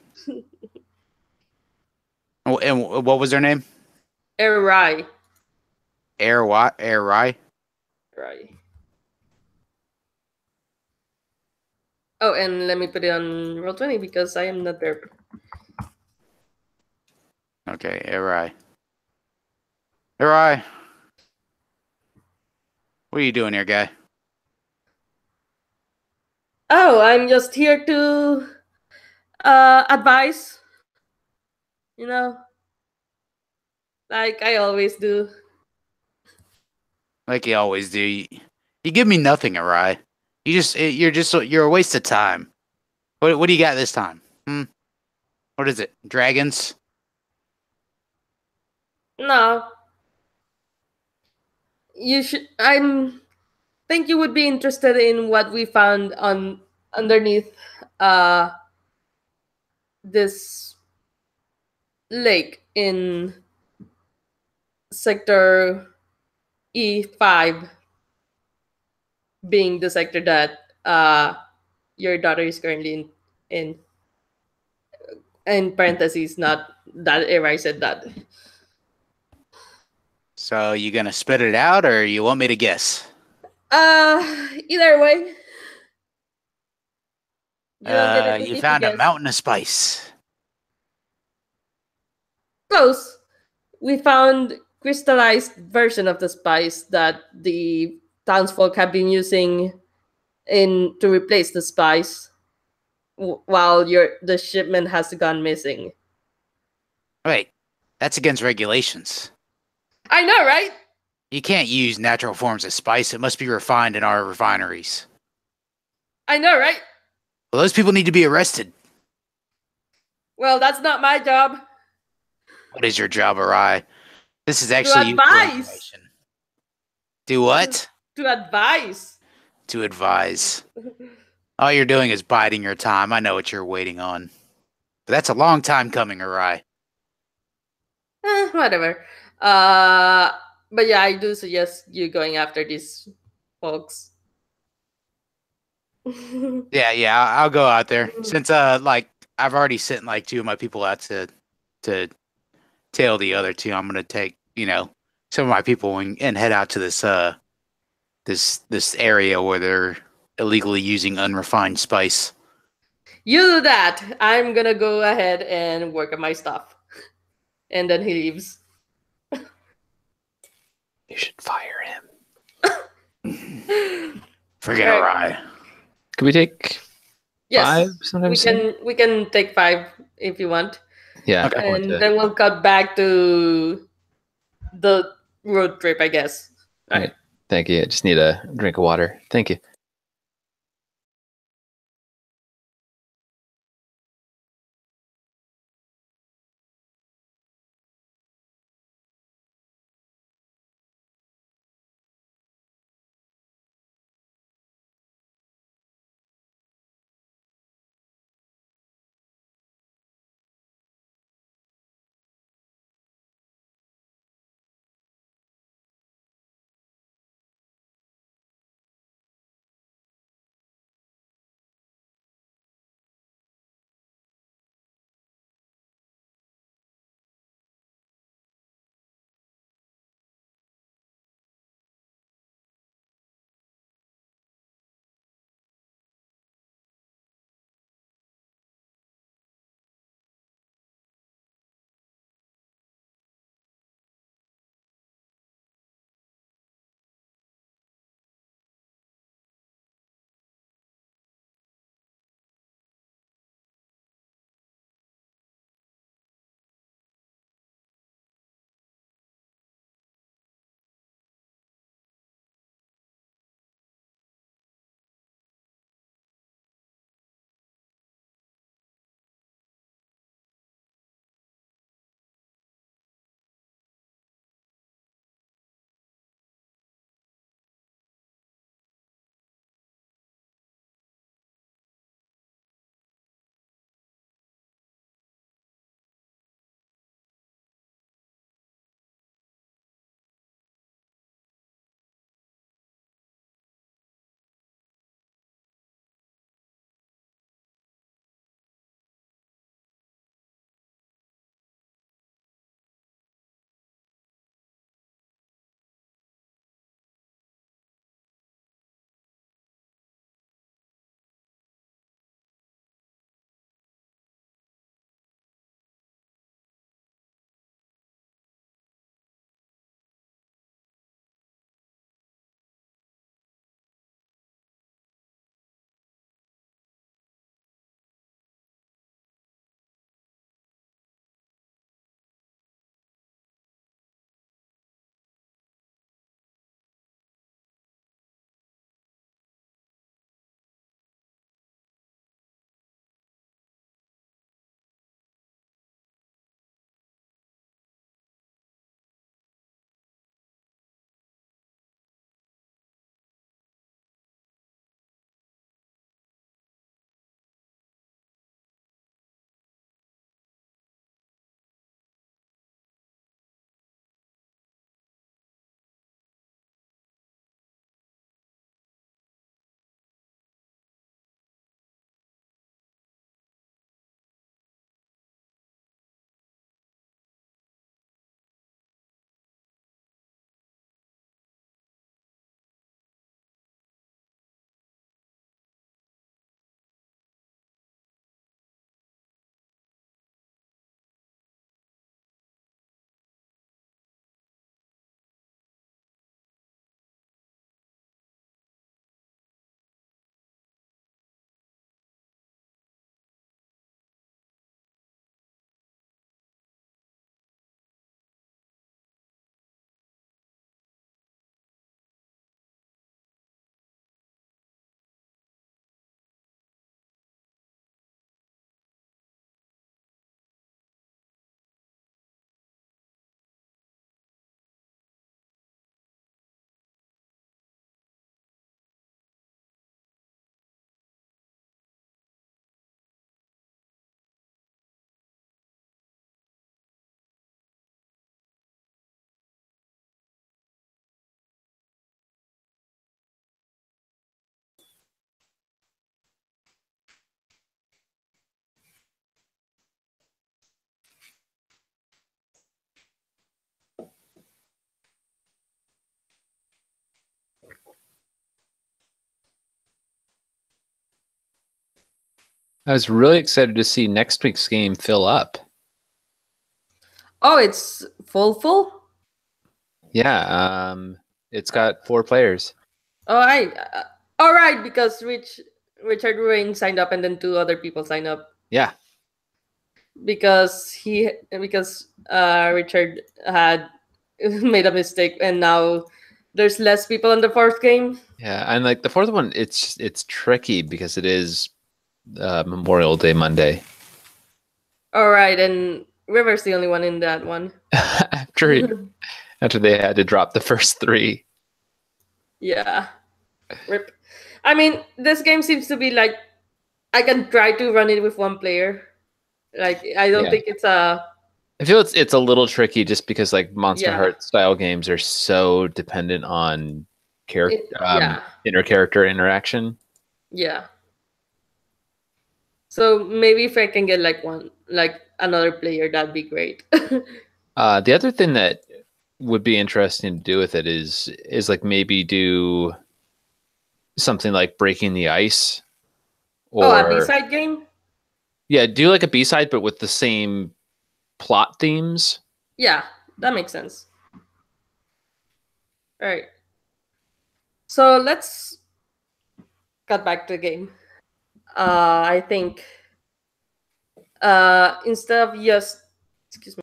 And what was their name? Rai. Air what? Air Rye? Rai. Oh, and let me put it on Roll20 because I am not there. Okay, Air Rye. Air Rye. What are you doing here, guy? Oh, I'm just here to advise. You know, like I always do. Like you always do. You give me nothing, Air Rye. You're a waste of time. What do you got this time? What is it? Dragons? No, you should. Think you would be interested in what we found on underneath this lake in sector E5, being the sector that your daughter is currently in parentheses, not that Eri said that. So you gonna spit it out or you want me to guess? Either way. You don't get it to You me to found a guess. mountain of spice. Close. We found crystallized version of the spice that the townsfolk have been using to replace the spice while the shipment has gone missing. Wait, that's against regulations. I know, right? You can't use natural forms of spice. It must be refined in our refineries. I know, right? Well, those people need to be arrested. Well, that's not my job. What is your job, Arai? This is actually To advise. information. Do what? To advise. To advise. All you're doing is biding your time. I know what you're waiting on. But that's a long time coming, Arai. Whatever. But yeah, I do suggest you going after these folks. Yeah, I'll go out there. Since like I've already sent like two of my people out to tail the other two, I'm gonna take, some of my people and head out to this area where they're illegally using unrefined spice. You do that. I'm gonna go ahead and work on my stuff. And then he leaves. You should fire him. Forget Right. Arai. Could we take Yes, 5 sometime? we can take 5 if you want. Yeah. Okay. And then we'll cut back to the road trip, I guess. All right. Thank you. I just need a drink of water. Thank you. I was really excited to see next week's game fill up. Oh, it's full? Yeah, it's got 4 players. All right. All right, because Richard Ruane signed up and then 2 other people signed up. Yeah. Because Richard had made a mistake and now there's less people in the 4th game. Yeah, and like the 4th one, it's tricky because it is Memorial Day Monday. All right, and River's the only one in that one. after they had to drop the first 3. Yeah. Rip. I mean, this game seems to be like I can try to run it with 1 player. Like I don't think it's a. I feel it's a little tricky just because like Monster Heart style games are so dependent on inter-character interaction. Yeah. So maybe if I can get like another player, that'd be great. The other thing that would be interesting to do with it is like maybe do something like Breaking the Ice. Or a B-side game? Yeah, do like a B-side, but with the same plot themes. Yeah, that makes sense. All right. So let's cut back to the game. I think instead of just... Excuse me.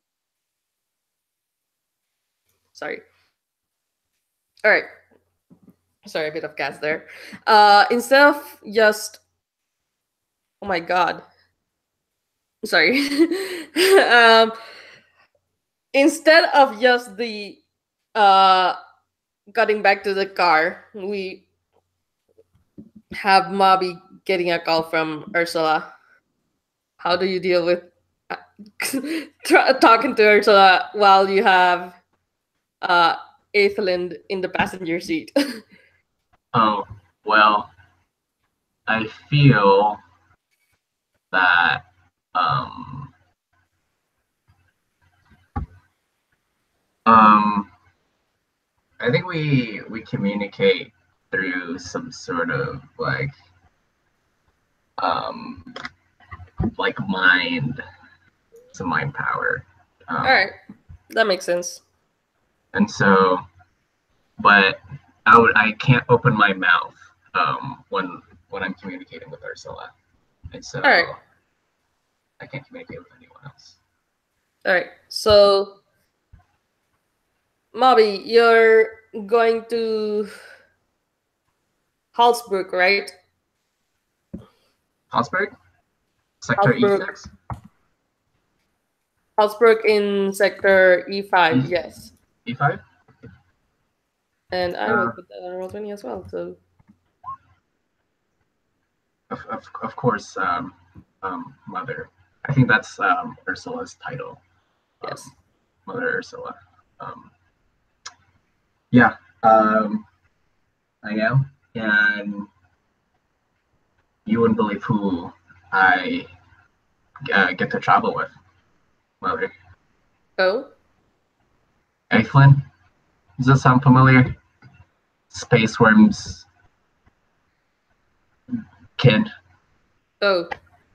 Sorry. All right. Sorry, a bit of gas there. Instead of just... Oh my god. Sorry. Instead of just the cutting back to the car, we have Mobby getting a call from Ursula. How do you deal with talking to Ursula while you have Aethelind in the passenger seat? Oh, well, I feel that I think we communicate through some sort of like some mind power. All right, that makes sense. And so, but I can't open my mouth when I'm communicating with Ursula, and so all right. I can't communicate with anyone else. All right, so Mobby, you're going to Halsbrook, right? Halsbrook? Sector E6? Halsbrook in Sector E5, yes. E5? And I will put that on Roll20 as well, so... Of course, Mother. I think that's Ursula's title. Yes. Mother Ursula. Yeah, I am. And you wouldn't believe who I get to travel with, Mother. Oh? Aethelind? Does that sound familiar? Space Wurm's kid. Oh.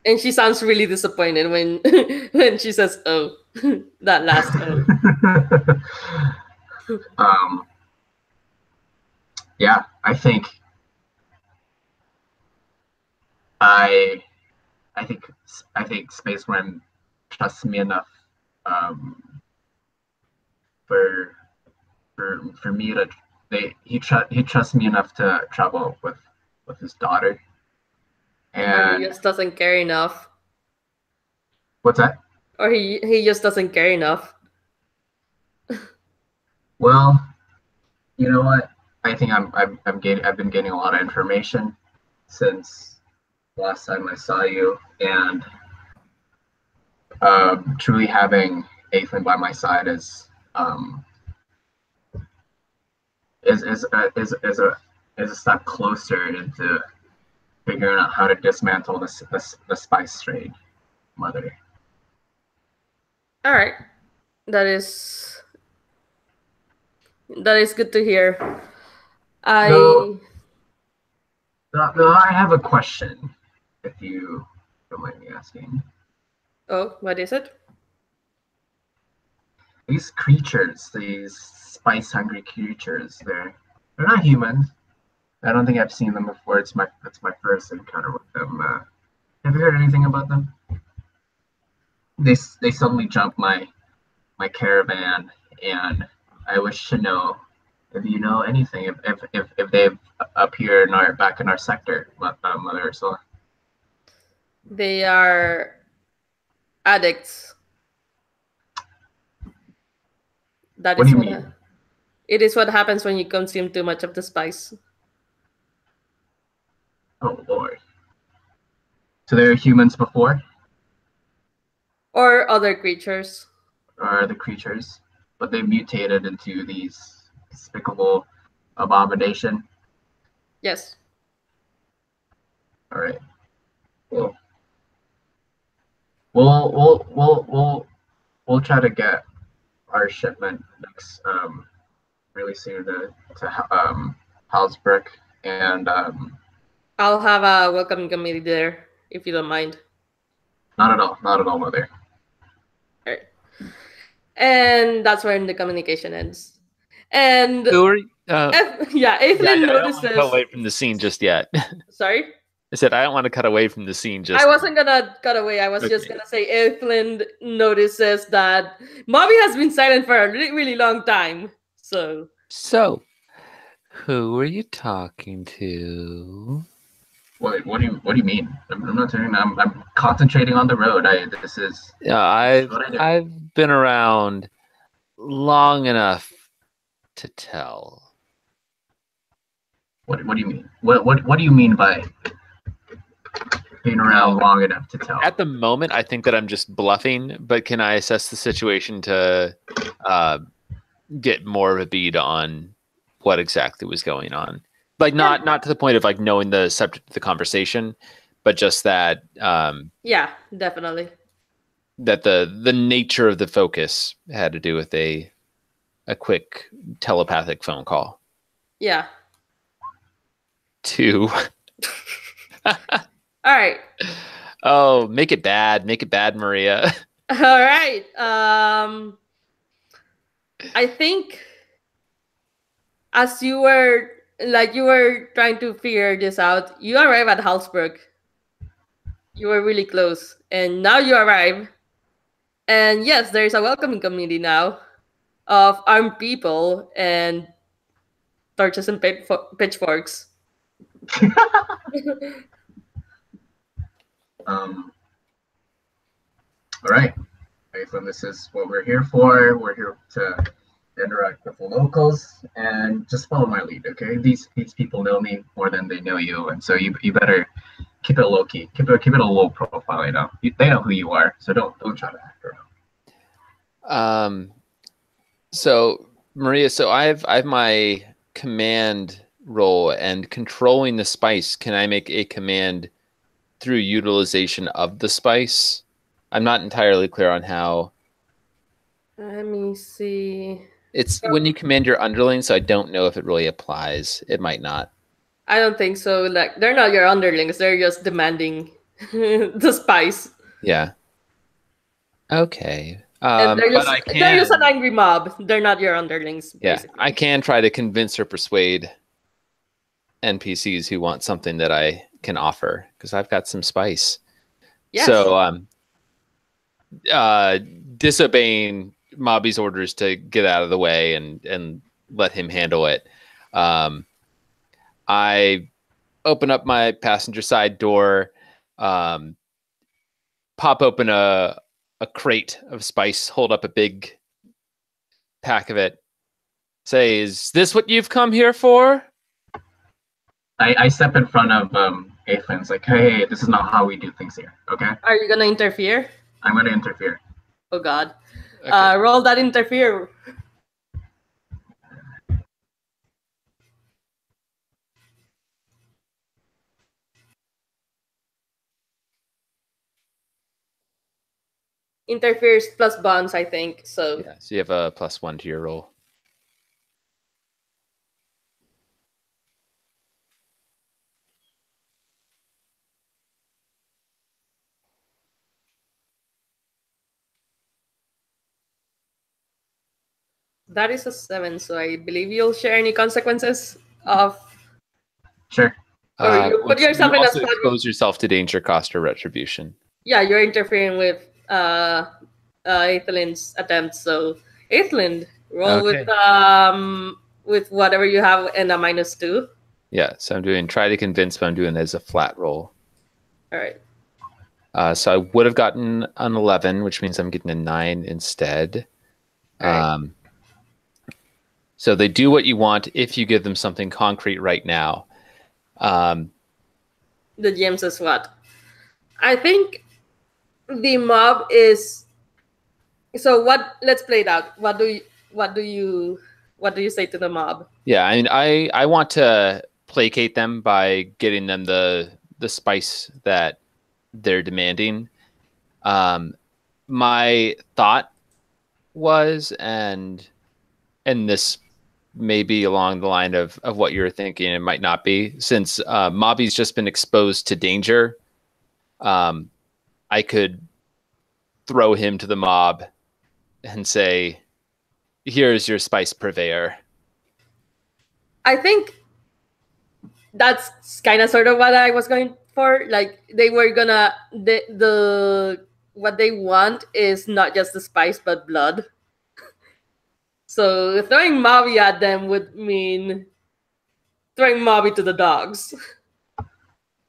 And she sounds really disappointed when when she says, oh. That last oh. Yeah, I think Space Wurm trusts me enough for me to he trusts me enough to travel with his daughter. And he just doesn't care enough. What's that? Or he just doesn't care enough. Well, you know what? I think I've been getting a lot of information since last time I saw you, and truly having Aethelind by my side is a step closer into figuring out how to dismantle the spice trade, Mother. All right, that is good to hear. No, I have a question, if you don't mind me asking. Oh, what is it? These creatures, these spice-hungry creatures, they're not humans. I don't think I've seen them before. It's my first encounter with them. Have you heard anything about them? They suddenly jumped my caravan, and I wish to know if you know anything, if they've appeared back in our sector, Mother Ursula. They are addicts. That What is do you what mean? it is. What happens when you consume too much of the spice. Oh Lord. So they're humans before, Or other creatures. or the creatures, but they mutated into these despicable abomination. Yes. All right. Well, we'll try to get our shipment next really soon to Halsbrook, and I'll have a welcoming committee there, if you don't mind. not at all, Mother. Alright. And that's where the communication ends. And Who are yeah, Evelyn I don't want notices. to cut away from the scene just yet. Sorry? I said I don't want to cut away from the scene just I wasn't gonna cut away. I was just Okay. gonna say Evelyn notices that Mommy has been silent for a really, really long time. So So, who are you talking to? What do you mean? I'm not saying. I'm concentrating on the road. This is Yeah, what I do. I've been around long enough to tell. What do you mean? What do you mean by being around long enough to tell? At the moment, I think that I'm just bluffing, but can I assess the situation to get more of a bead on what exactly was going on? Like not to the point of like knowing the subject of the conversation, but just that yeah, definitely. that the nature of the focus had to do with a quick telepathic phone call Yeah. to Alright. oh, make it bad, Maria. Alright. I think as you were trying to figure this out, you arrive at Halsburg. You were really close. And now you arrive. And yes, there's a welcoming community now of armed people and torches and pitchforks. All right. Okay, so this is what we're here for. We're here to interact with the locals and just follow my lead. Okay, these people know me more than they know you, and so you better keep it low key, keep it a low profile. They know who you are, so don't try to act around. So Maria, so I've my command role and controlling the spice. Can I make a command through utilization of the spice? I'm not entirely clear on how. Let me see. It's when you command your underling, so I don't know if it really applies. It might not. I don't think so. Like, they're not your underlings. They're just demanding the spice. Yeah. Okay. And they're but they're just an angry mob. They're not your underlings. Yeah, Basically. I can try to convince or persuade NPCs who want something that I can offer because I've got some spice. Yes. So, disobeying Mobby's orders to get out of the way and let him handle it. I open up my passenger side door, pop open a crate of spice, hold up a big pack of it, say, "Is this what you've come here for?" I step in front of Aethan's like, hey, this is not how we do things here. Okay, Are you gonna interfere? I'm gonna interfere. Oh God. Okay. Roll that interfere. Interferes plus bonds, I think. So Yeah, so you have a +1 to your roll. That is a 7, so I believe you'll share any consequences of, Sure. or you put yourself you in a also spot. expose yourself to danger, cost, or retribution. Yeah, you're interfering with Aethelyn's attempts. So Aethelyn, roll Okay. with whatever you have and a -2. Yeah, so I'm doing try to convince, but I'm doing it as a flat roll. All right. So I would have gotten an 11, which means I'm getting a 9 instead. Right. So they do what you want if you give them something concrete right now. The GM says what? I think the mob is. So what? Let's play it out. What do you say to the mob? Yeah, I mean, I want to placate them by getting them the spice that they're demanding. My thought was, and this may be along the line of what you're thinking, it might not be, since Mobby's just been exposed to danger. I could throw him to the mob and say, here's your spice purveyor. I think that's kind of sort of what I was going for. Like they were gonna the what they want is not just the spice but blood. So throwing Mavi at them would mean throwing Mavi to the dogs.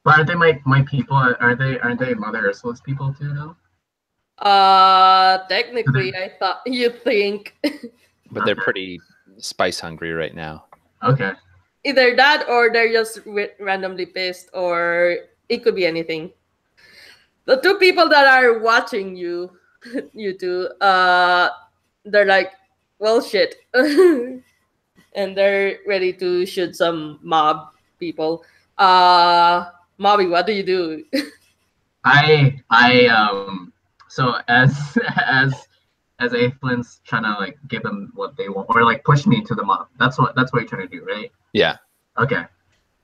But aren't they my people? Aren't they Mother Ursula's people too? No. Technically, I thought you think But they're pretty spice hungry right now. Okay. either that or they're just randomly pissed, or it could be anything. The two people that are watching you, you two, they're like, well, shit. And they're ready to shoot some mob people. Mobby, what do you do? So as Aethelyn's trying to like give them what they want, or like push me to the mob. That's what you're trying to do, right? Yeah. Okay.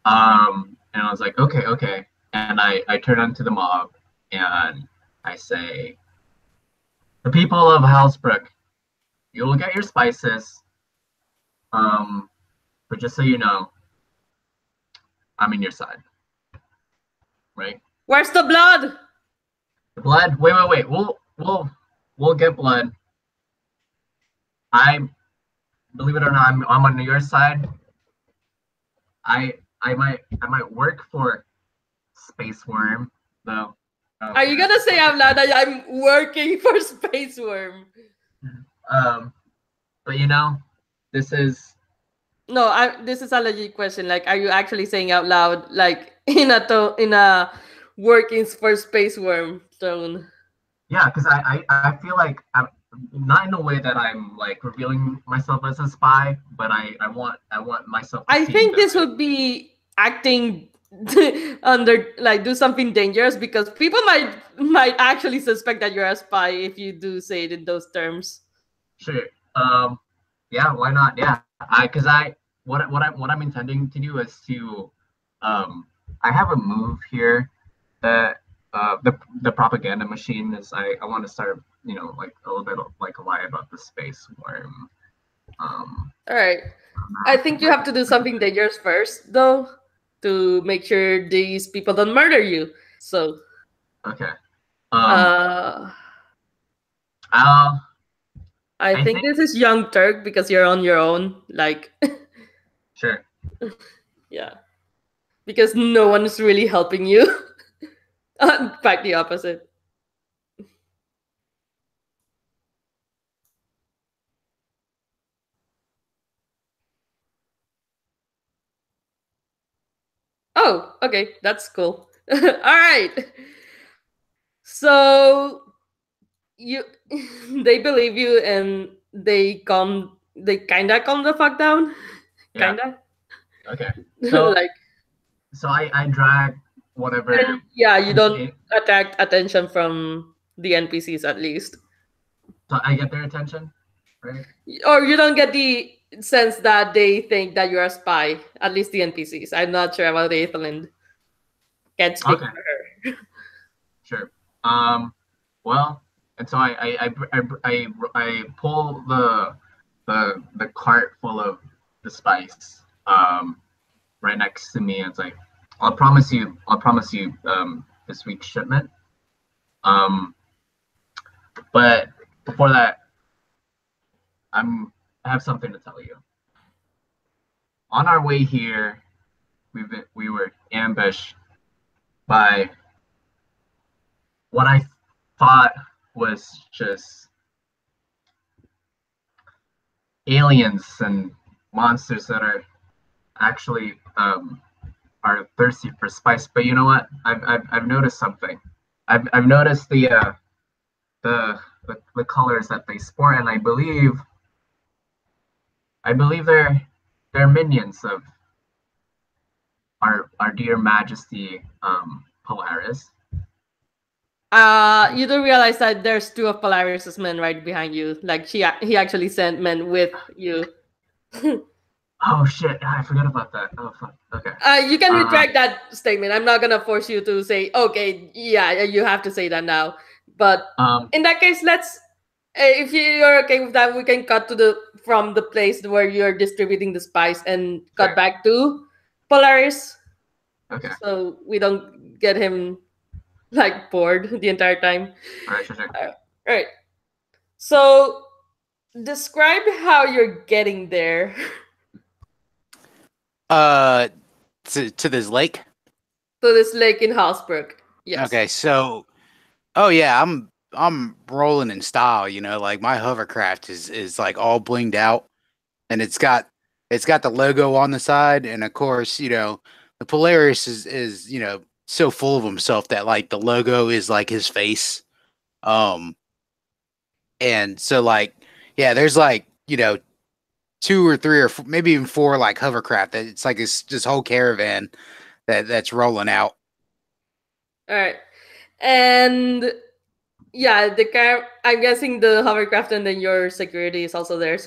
And I was like, okay. And I turn onto the mob and I say, the people of Housebrook, you will get your spices. But just so you know, I'm in your side. Right? Where's the blood? The blood? Wait. We'll get blood. Believe it or not, I'm on your side. I might work for Space Wurm, though. Are you gonna say out loud that I'm working for Space Wurm? But you know, this is this is a legit question. Like, are you actually saying out loud, like in a workings for Space Wurm tone? Yeah, because I feel like I'm not in a way that I'm like revealing myself as a spy, but I want myself. I think this would be acting under, like, do something dangerous, because people might actually suspect that you're a spy if you do say it in those terms. Sure. Yeah. Why not? Yeah. What I'm intending to do is to I have a move here that the propaganda machine is I want to start, you know, like a little bit of, like, a lie about the Space Wurm. All right. I think you have to do something dangerous first, though, to make sure these people don't murder you. So. Okay. I think this is Young Turk because you're on your own. Like. Sure. Yeah. Because no one is really helping you. Quite the opposite. Oh, okay, that's cool. All right. So they believe you and they kind of calm the fuck down. Yeah. Kinda. Okay. So like, so I drag whatever. and yeah, you don't attract attention from the NPCs, at least. So I get their attention, right? Or you don't get the sense that they think that you're a spy. At least the NPCs. I'm not sure about Aethelyn. Can't speak for her. Sure. Well, and so I pull the cart full of the spice right next to me. It's like, I'll promise you this week's shipment. But before that, I have something to tell you. On our way here, we were ambushed by what I thought was just aliens and monsters that are actually are thirsty for spice. But you know what? I've noticed something. I've noticed the colors that they sport, and I believe they're minions of our dear Majesty Polaris. You do realize that there's two of Polaris's men right behind you. Like he actually sent men with you. Oh shit! I forgot about that. Oh fuck. Okay. You can retract that statement. I'm not gonna force you to say, okay, yeah, you have to say that now. But in that case, let's. If you're okay with that, we can cut to from the place where you're distributing the spice and cut back to Polaris. Okay. So we don't get him like bored the entire time. All right, sure. All right. So describe how you're getting there. To this lake. To this lake in Halsbrook. Yes. Okay, so, oh yeah, I'm rolling in style. You know, like my hovercraft is like all blinged out, and it's got the logo on the side, and of course, you know, the Polaris is you know so full of himself that like the logo is like his face, and so like yeah, there's like you know 2 or 3 or maybe even 4 like hovercraft that it's like this whole caravan that's rolling out. All right, and yeah, I'm guessing the hovercraft and then your security is also there.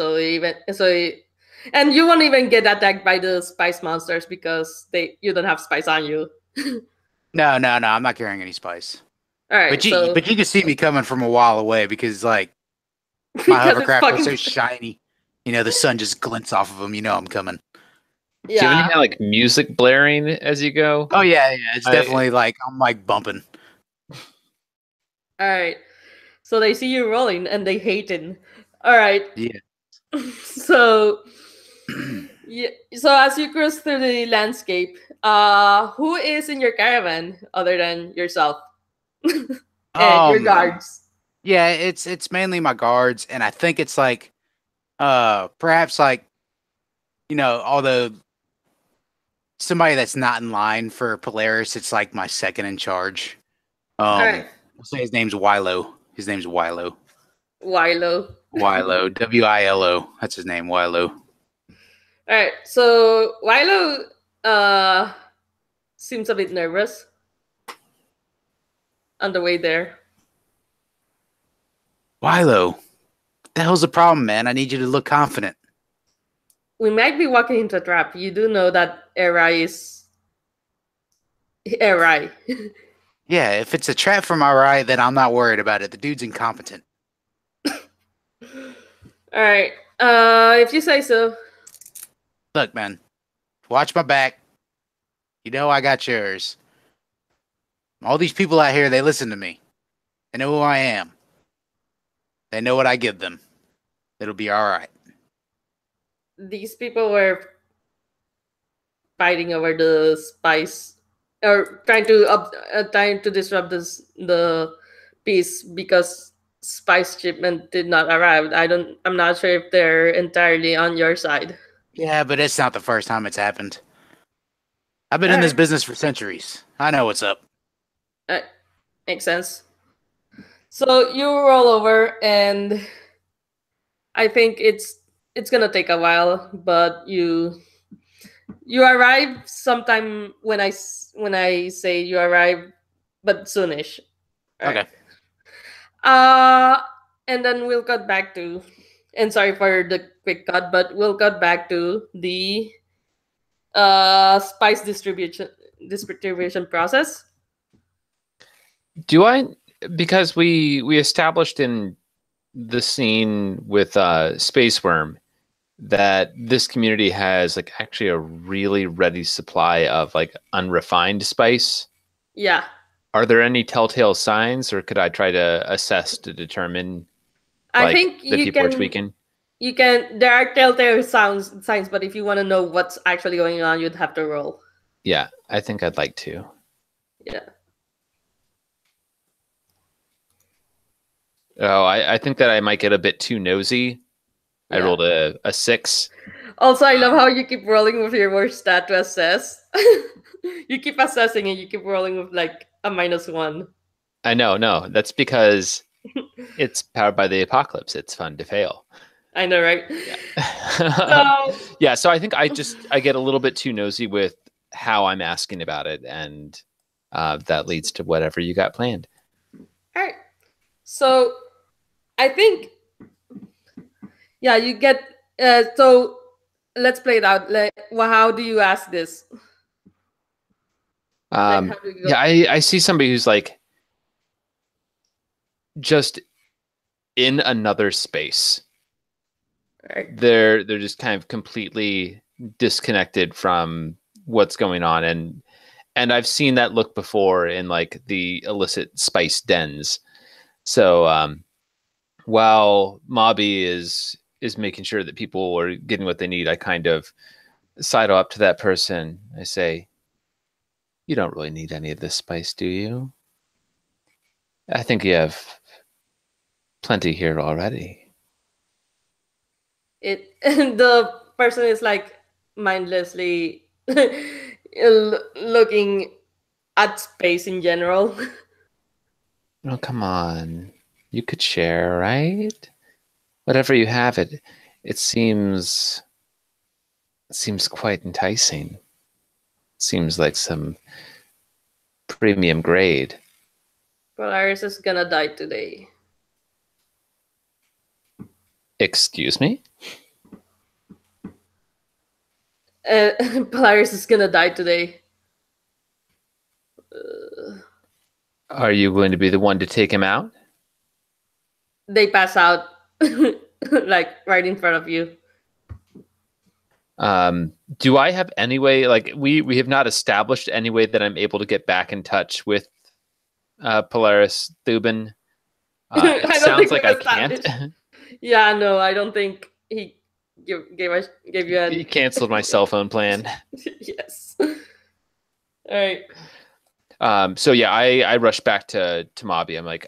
And you won't even get attacked by the spice monsters because you don't have spice on you. No, I'm not carrying any spice. All right, but you can see me coming from a while away because like my hovercraft is so shiny. You know, the sun just glints off of them. You know, I'm coming. Yeah. Do you have any kind of like music blaring as you go? Oh yeah. It's definitely like I'm like bumping. All right. So they see you rolling and they hate it. All right. Yeah. So yeah. So as you cruise through the landscape, who is in your caravan other than yourself and your guards? Yeah, it's mainly my guards, and I think it's like perhaps like you know, although somebody that's not in line for Polaris, it's like my second in charge. All right. We'll say his name's Wilo. His name's Wilo. Wilo. Wilo. Wilo. That's his name, Wilo. All right. So Wilo seems a bit nervous on the way there. Wilo, what the hell's the problem, man? I need you to look confident. We might be walking into a trap. You do know that Erai is Erai. Yeah, if it's a trap from Erai, then I'm not worried about it. The dude's incompetent. All right. If you say so. Look, man, watch my back. You know I got yours. All these people out here, they listen to me. They know who I am. They know what I give them. It'll be all right. These people were fighting over the spice, or trying to disrupt the peace because spice shipment did not arrive. I'm not sure if they're entirely on your side. Yeah, but it's not the first time it's happened. I've been in this business for centuries. I know what's up. Makes sense. So you roll over, and I think it's gonna take a while, but you arrive sometime when I say you arrive, but soonish. Okay. And then we'll cut back to, and sorry for the quick cut, but we'll cut back to the spice distribution process. Because we established in the scene with Space Wurm that this community has like actually a really ready supply of like unrefined spice. Yeah. Are there any telltale signs, or could I try to assess to determine I like think that people are tweaking? You can. There are telltale signs, but if you want to know what's actually going on, you'd have to roll. Yeah, I think I'd like to. Yeah. Oh, I think that I might get a bit too nosy. I Yeah. rolled a 6. Also, I love how you keep rolling with your worst stat to assess. You keep assessing and you keep rolling with like a -1. I know, no, that's because it's powered by the apocalypse. It's fun to fail. I know, right? Yeah. So Yeah, so I think I get a little bit too nosy with how I'm asking about it, and that leads to whatever you got planned. all right. So I think, yeah, you get. So let's play it out. Like, well, how do you ask this? Like, how do you go? Yeah, I see somebody who's like just in another space. Right. They're just kind of completely disconnected from what's going on, and I've seen that look before in like the illicit spice dens. So while Mobby is making sure that people are getting what they need, I kind of sidle up to that person. I say, "You don't really need any of this spice, do you? I think you have plenty here already." The person is like mindlessly looking at space in general. Oh, come on. You could share, right? Whatever you have, it seems quite enticing. Seems like some premium grade. Polaris is gonna die today. Excuse me? Polaris is gonna die today. Are you going to be the one to take him out? They pass out like right in front of you. Do I have any way, like we have not established any way that I'm able to get back in touch with Polaris Thuban? It sounds like I can't. Yeah, no, I don't think he gave you a... He canceled my cell phone plan. Yes. All right. So yeah, I rushed back to Mobby. I'm like,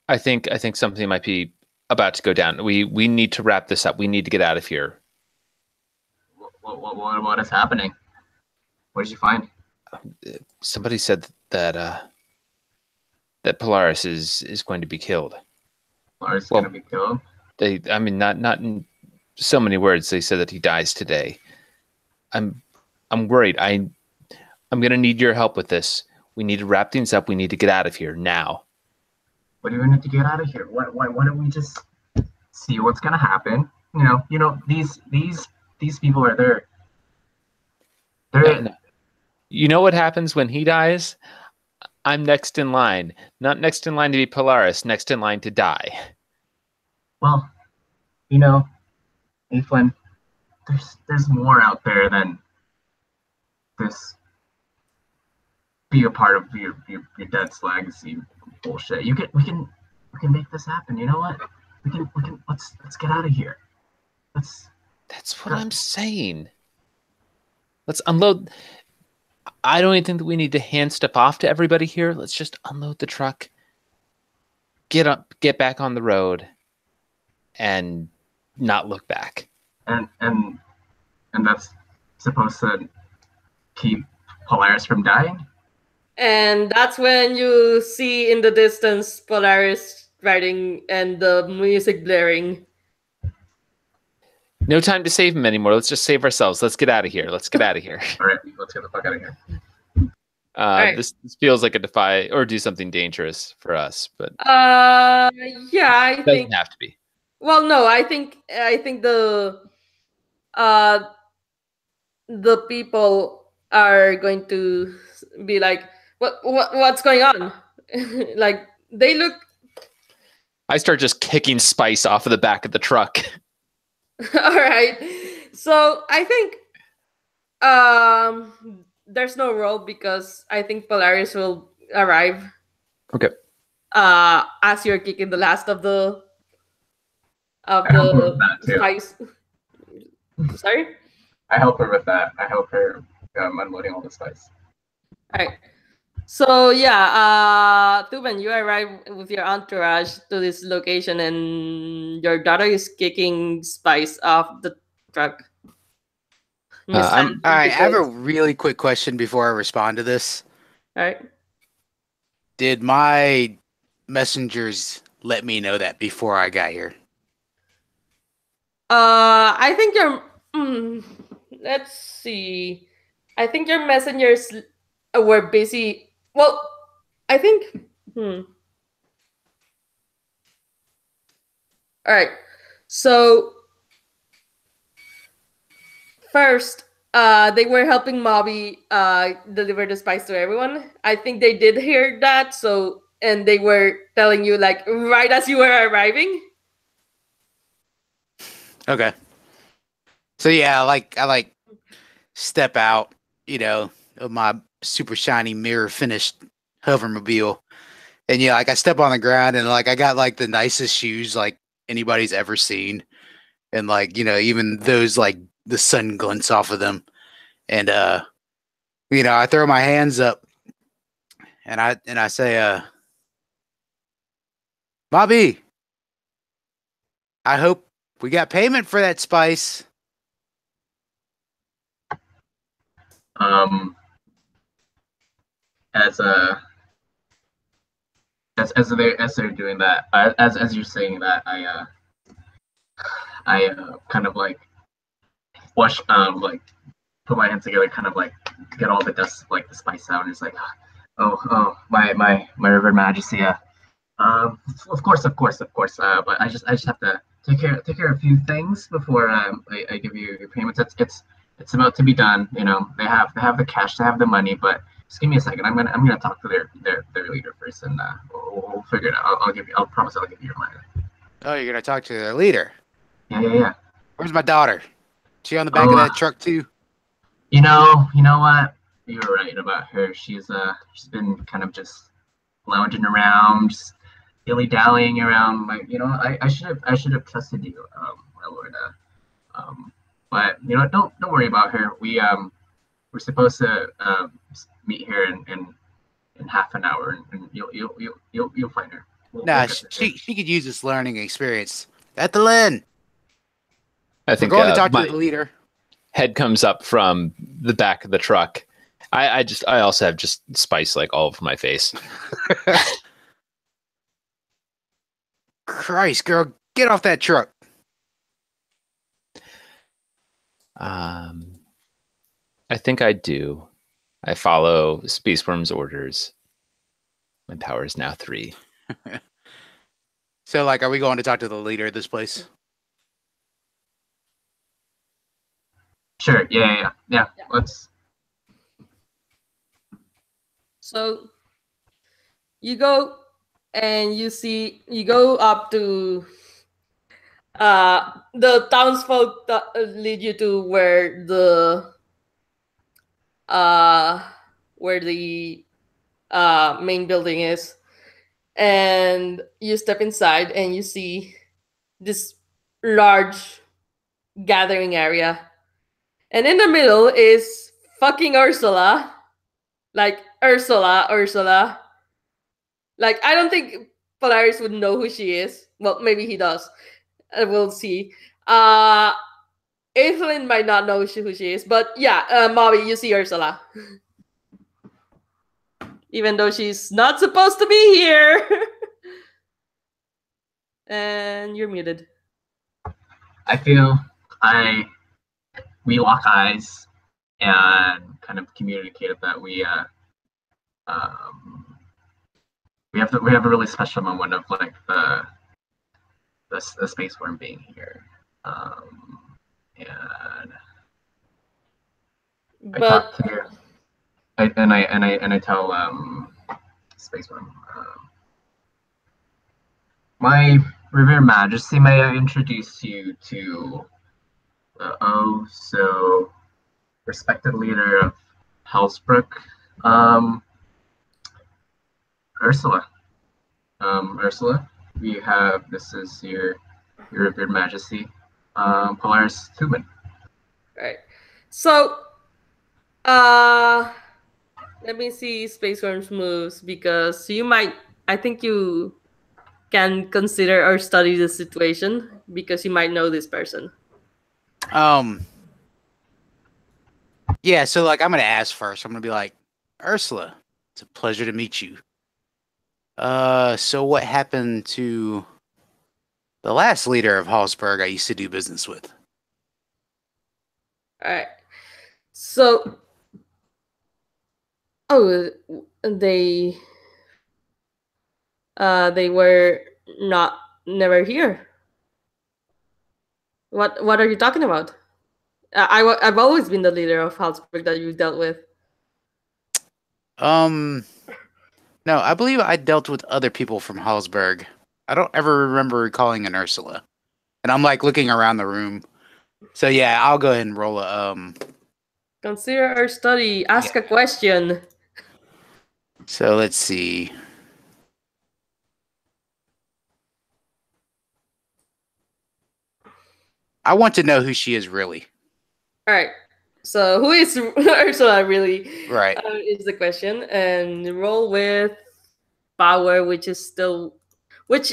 I think something might be about to go down. We need to wrap this up. We need to get out of here. What is happening? What did you find? Somebody said that Polaris is going to be killed. Polaris is going to be killed? I mean, not in so many words. They said that he dies today. I'm worried. I'm going to need your help with this. We need to wrap things up. We need to get out of here now. What do we need to get out of here? Why don't we just see what's going to happen? You know, these people are there. No. You know what happens when he dies? I'm next in line. Not next in line to be Polaris, next in line to die. Well, you know, Eflin, there's more out there than this be a part of your dad's legacy bullshit. We can make this happen. You know what? We can let's get out of here. That's what I'm saying. Let's unload. I don't even think that we need to hand stuff off to everybody here. Let's just unload the truck, get back on the road, and not look back. And that's supposed to keep Polaris from dying? And that's when you see in the distance Polaris riding and the music blaring. No time to save him anymore. Let's just save ourselves. Let's get out of here. Let's get out of here. All right, let's get the fuck out of here. Right. This feels like a defy or do something dangerous for us, but yeah, I it think doesn't have to be. Well, no, I think the people are going to be like, what's going on? Like they look. I start just kicking spice off of the back of the truck. All right. So I think there's no role because I think Polaris will arrive Okay. as you're kicking the last of the I help her with that too. spice. Sorry. I help her with that. I help her unloading all the spice. All right. So yeah, Tuban, you arrive with your entourage to this location, and your daughter is kicking spice off the truck. Miss I'm- Anne, All right, I have a because- really quick question before I respond to this. all right. Did my messengers let me know that before I got here? I think your let's see. I think your messengers were busy. Well, I think. All right. So first, they were helping Mobby deliver the spice to everyone. I think they did hear that. So and they were telling you like right as you were arriving. Okay. So yeah, I like step out, of my super shiny mirror finished hovermobile. And yeah, like I step on the ground and like I got like the nicest shoes like anybody's ever seen. And like, even those like the sun glints off of them. And I throw my hands up and I say, Bobby, I hope we got payment for that spice. As they're doing that, as you're saying that, I kind of like wash like put my hands together, kind of like get all the dust like the spice out, and it's like, oh my River Majesty, of course, but I just have to take care of a few things before I give you your payments. It's about to be done. They have the cash, they have the money, but just give me a second. I'm gonna talk to their leader first, and we'll figure it out. I'll promise I'll give you your money. Oh, you're gonna talk to their leader? Yeah. Where's my daughter? She on the back of that truck too? You know what? You were right about her. She's been kind of just lounging around, just dilly dallying around. Like I should have trusted you, my lord. But don't worry about her. We're supposed to meet here in half an hour, and you'll find her. Nah, she could use this learning experience. At the Lynn. I We're think going to talk my to the leader. head comes up from the back of the truck. I also have just spice like all over my face. Christ, girl, get off that truck. I think I do. I follow Space Wurm's orders. My power is now 3. So, like, are we going to talk to the leader of this place? Sure. Yeah. Let's. So you go and you go up to the townsfolk lead you to where the main building is, and you step inside and you see this large gathering area, and in the middle is fucking Ursula. Like Ursula. Like I don't think Polaris would know who she is. Well, maybe he does. We'll see. Aethelyn might not know who she is, but yeah, Molly, you see Ursula. Even though she's not supposed to be here. And you're muted. I feel we lock eyes and kind of communicated that we have a really special moment of like the Space Wurm being here, and I talk to you, and I tell Space Wurm, my River Majesty, may I introduce you to So respected leader of Hellsbrook, Ursula. Ursula, this is your revered majesty, Polaris Thuban. Right. So, uh, let me see Space Wurm's moves because I think you can consider or study the situation because you might know this person. Yeah, so like I'm gonna ask first. I'm gonna be like, Ursula, it's a pleasure to meet you. So what happened to the last leader of Hallsberg I used to do business with? All right. So, oh, they were never here. What are you talking about? I've always been the leader of Halsburg that you dealt with. No, I believe I dealt with other people from Hallsberg. I don't ever remember recalling an Ursula. And I'm like looking around the room. So yeah, I'll go ahead and roll a Consider our study. Ask a question. So let's see. I want to know who she is really. All right. So who is Ursula really? Right. Is the question, and roll with power, which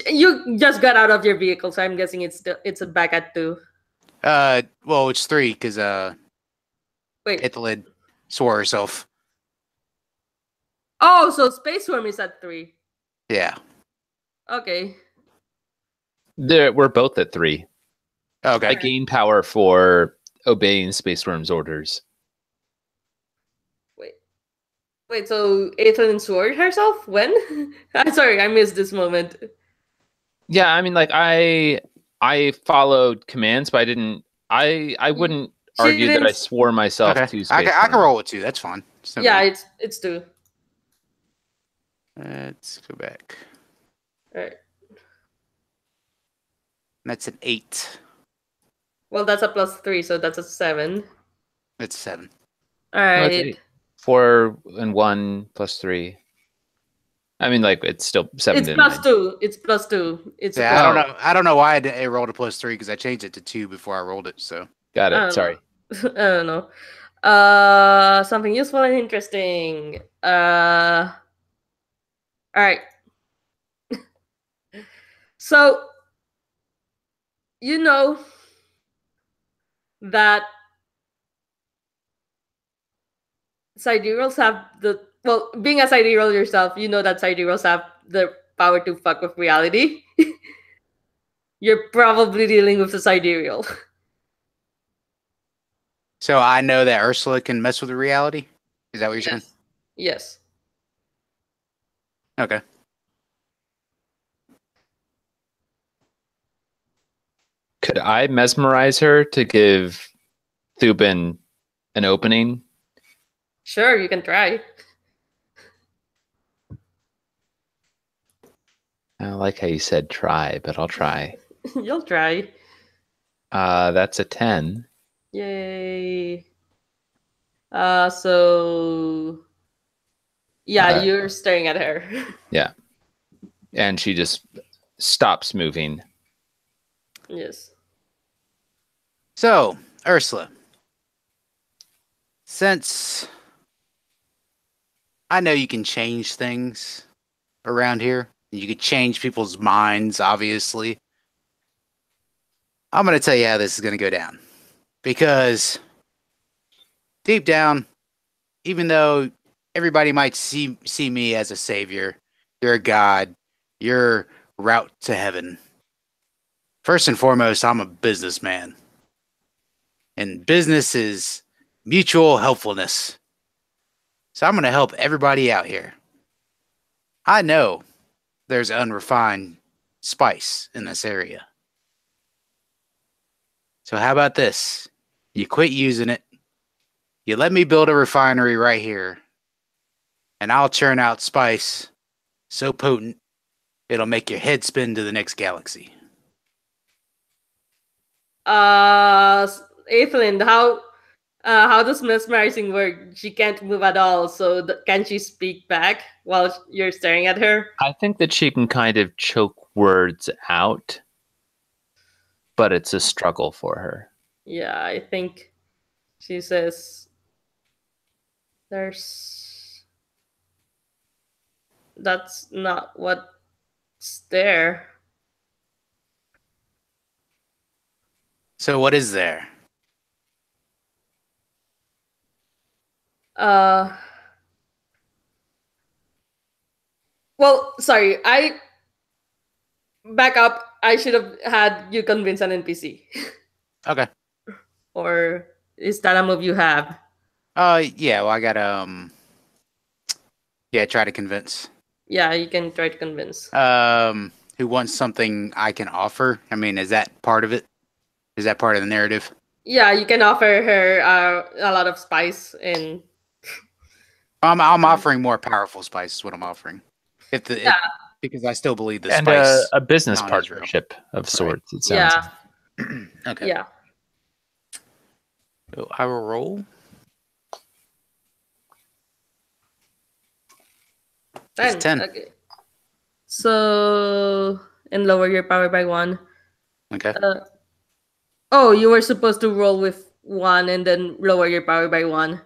you just got out of your vehicle, so I'm guessing it's a back at 2. Well, it's 3 because Wait. Ithalid swore herself. Oh, so Space Wurm is at 3. Yeah. Okay. We're both at 3. Okay. I gain power for obeying Space Wurm's orders. Wait, so Ethan swore herself? When? I'm sorry, I missed this moment. Yeah, I mean, like I followed commands, but I wouldn't argue that I swore myself to Space I Wurm. can roll it 2. That's fine. Yeah, it's 2. Let's go back. All right. That's an 8. Well, that's a +3, so that's a 7. It's 7. All right. No, it's 8. 4 and 1 plus 3. I mean, like it's still 7. It's +2. It's +2. It's I don't know. I don't know why I rolled a +3 because I changed it to 2 before I rolled it. So got it. Sorry. I don't know. Something useful and interesting. All right. So you know that Sidereals have being a Sidereal yourself, you know that Sidereals have the power to fuck with reality. You're probably dealing with the Sidereal. So I know that Ursula can mess with the reality? Is that what you're saying? Yes. Okay. Could I mesmerize her to give Thuban an opening? Sure, you can try. I like how you said try, but I'll try. You'll try. That's a 10. Yay. So yeah, you're staring at her. Yeah. And she just stops moving. Yes. So, Ursula, since I know you can change things around here, you can change people's minds, obviously, I'm going to tell you how this is going to go down. Because deep down, even though everybody might see me as a savior, you're a god, you're route to heaven. First and foremost, I'm a businessman. And business is mutual helpfulness. So I'm going to help everybody out here. I know there's unrefined spice in this area. So how about this? You quit using it. You let me build a refinery right here. And I'll churn out spice so potent, it'll make your head spin to the next galaxy. Aethelin, how does mesmerizing work? She can't move at all, so can she speak back while you're staring at her? I think that she can kind of choke words out, but it's a struggle for her. Yeah, I think she says, that's not what's there. So what is there? Well, sorry, I back up. I should have had you convince an NPC. Okay. Or is that a move you have? Yeah, well I gotta try to convince. Yeah, you can try to convince. Who wants something I can offer? I mean, is that part of it? Is that part of the narrative? Yeah, you can offer her a lot of spice and I'm offering more powerful spice is what I'm offering. Because I still believe the And spice a business non-Israel. partnership of sorts, it sounds. yeah. Okay. Yeah. So I will roll. 10. It's 10. Okay. So, and lower your power by 1. Okay. Oh, you were supposed to roll with 1 and then lower your power by 1.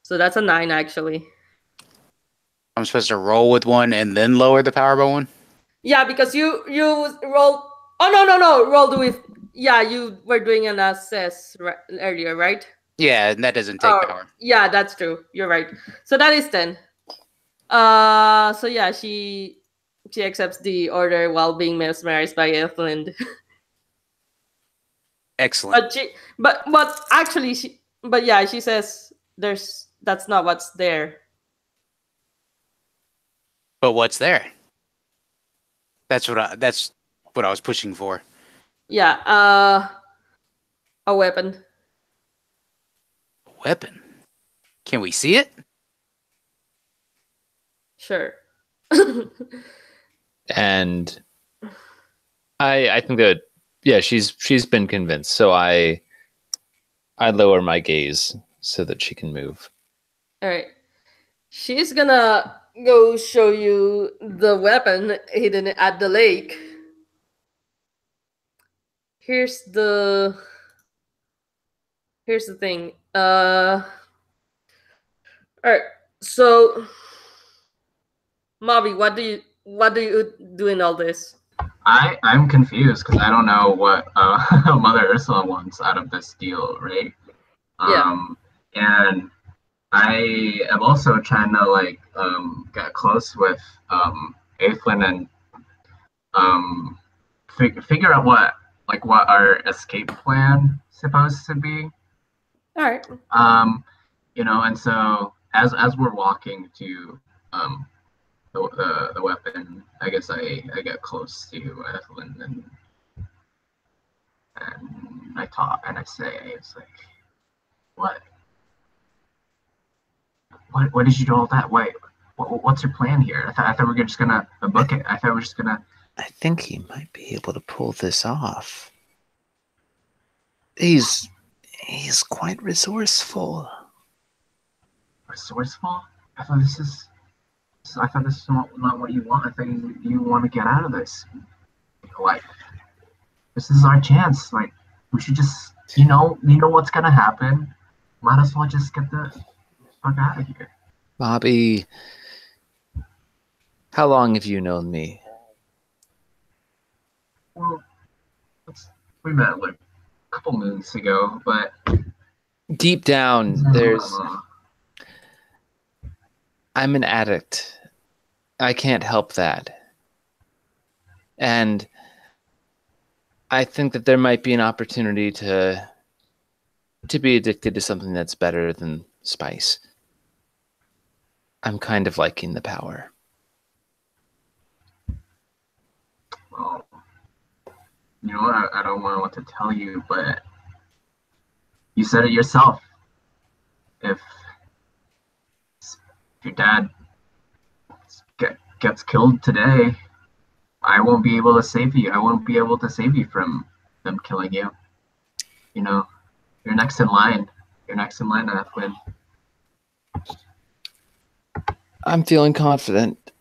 So that's a 9 actually. I'm supposed to roll with 1 and then lower the power by 1? Yeah, because you rolled. Oh no! Rolled with. Yeah, you were doing an assess earlier, right? Yeah, and that doesn't take power. Yeah, that's true. You're right. So that is 10. So yeah, she accepts the order while being mesmerized by Evelyn. Excellent. But actually she says that's not what's there. But what's there? That's what I was pushing for. Yeah, a weapon. A weapon? Can we see it? Sure. And I think that she's been convinced. So I lower my gaze so that she can move. All right. She's gonna go show you the weapon hidden at the lake. Here's the thing. All right. So, Mavi, what do you do in all this? I'm confused because I don't know what Mother Ursula wants out of this deal, right? Yeah. And I am also trying to get close with Aethelin and figure out what our escape plan supposed to be. All right. And so as we're walking to the weapon, I guess I get close to Evelyn and I talk and I say, it's like, what did you do all that? What's your plan here? I thought we were just gonna book it. I thought we were just gonna. I think he might be able to pull this off. He's quite resourceful. Resourceful? I thought this is not what you want. I think you want to get out of this. Like, this is our chance. Like, we should just, you know what's gonna happen. Might as well just get the fuck out of here. Bobby, how long have you known me? Well, we met like a couple moons ago, but deep down, I'm an addict. I can't help that. And I think that there might be an opportunity to be addicted to something that's better than spice. I'm kind of liking the power. Well, I don't know what to tell you, but you said it yourself. If your dad gets killed today, I won't be able to save you. I won't be able to save you from them killing you. You're next in line. You're next in line, Evelyn. I'm feeling confident.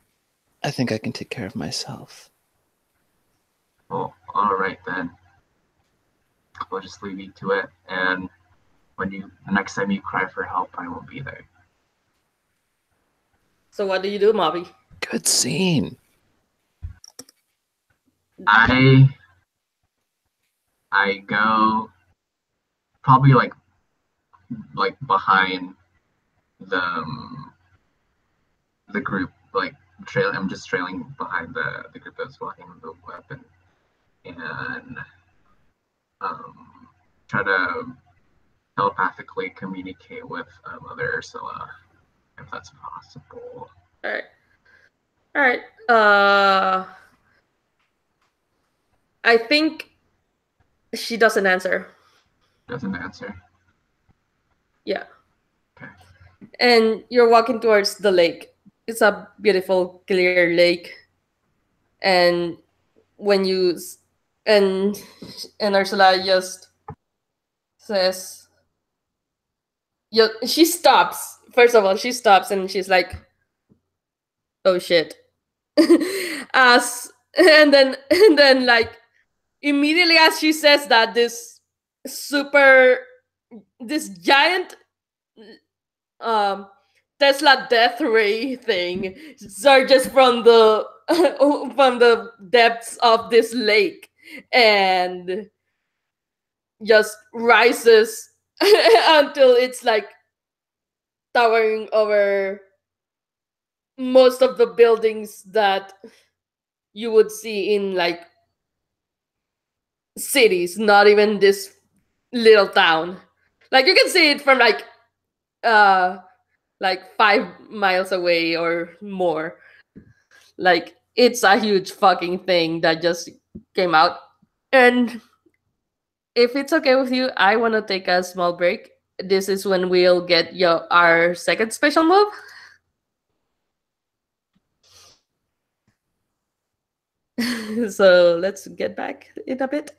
I think I can take care of myself. Oh, all right then. We'll just leave you to it, and the next time you cry for help, I will be there. So what do you do, Mobby? Good scene. I go probably like behind the group, like I'm just trailing behind the group that's walking with the weapon, and try to telepathically communicate with Mother Ursula, if that's possible. All right. I think she doesn't answer. Doesn't answer. Yeah. Okay. And you're walking towards the lake. It's a beautiful, clear lake. And when you and Ursula just says, she stops. First of all, she stops and she's like, "Oh shit!" And then like immediately as she says that, this giant um Tesla death ray thing surges from the from the depths of this lake and just rises until it's like towering over most of the buildings that you would see in like cities, not even this little town. Like you can see it from like 5 miles away or more. Like it's a huge fucking thing that just came out. And if it's okay with you, I want to take a small break. This is when we'll get our second special move. So let's get back in a bit.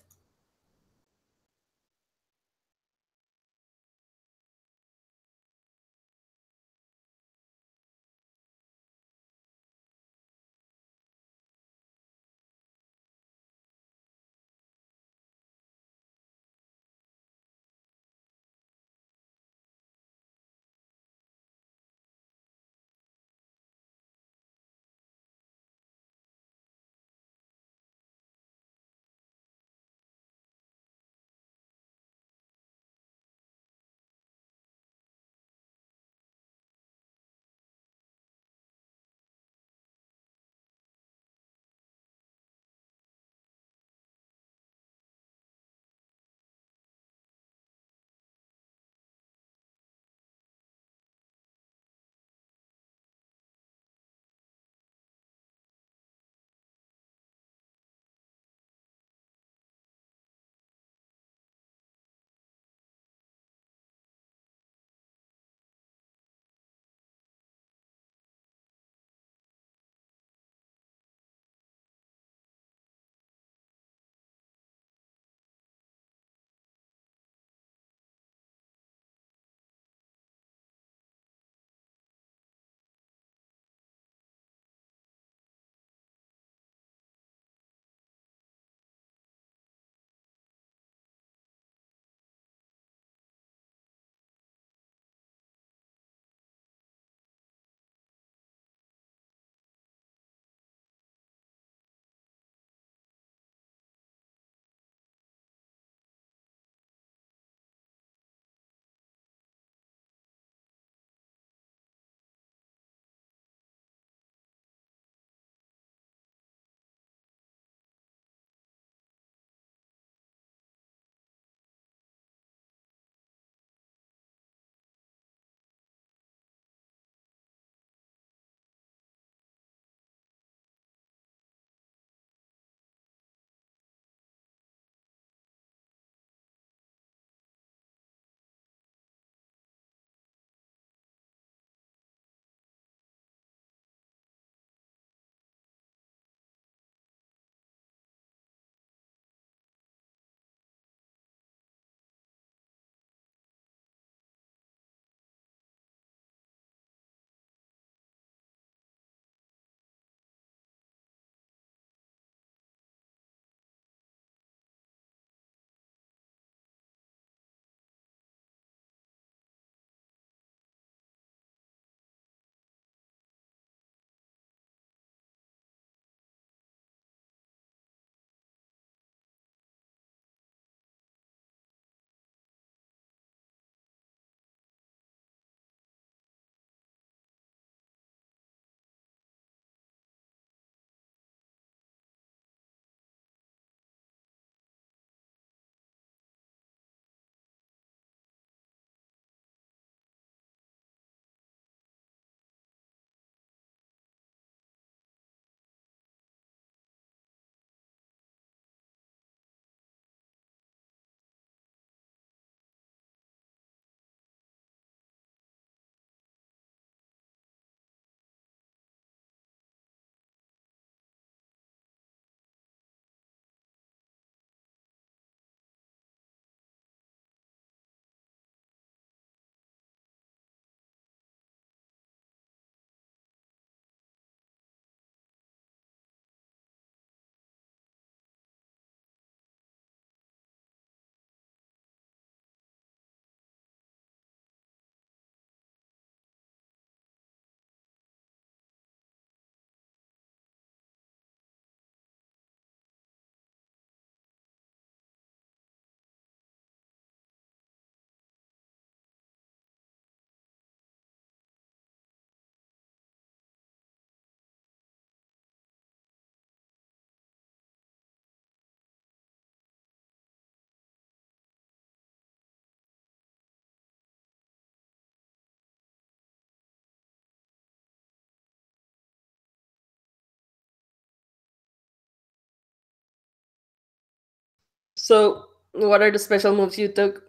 So, what are the special moves you took?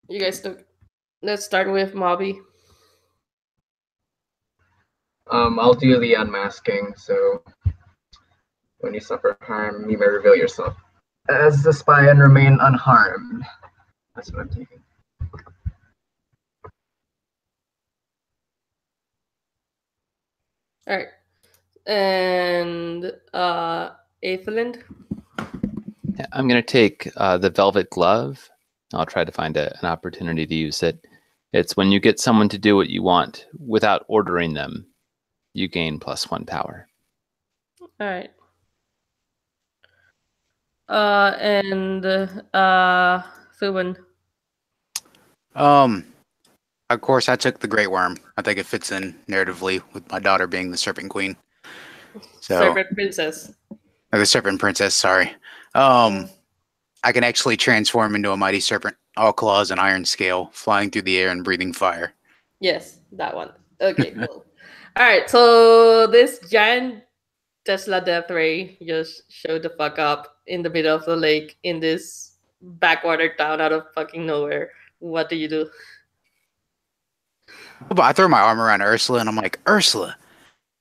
You guys took. Let's start with Mobby. I'll do the unmasking. So when you suffer harm, you may reveal yourself as the spy and remain unharmed. That's what I'm taking. All right. And Aethelind. Yeah, I'm going to take the Velvet Glove. I'll try to find an opportunity to use it. It's when you get someone to do what you want without ordering them, you gain +1 power. All right. And Thuban. Of course, I took the Great Worm. I think it fits in narratively with my daughter being the Serpent Queen. So, Serpent Princess. or the Serpent Princess, sorry. I can actually transform into a mighty serpent, all claws and iron scale, flying through the air and breathing fire. Yes, that one. Okay, cool. All right, so this giant Tesla death ray just showed the fuck up in the middle of the lake in this backwater town out of fucking nowhere. What do you do? But I throw my arm around Ursula and I'm like, Ursula,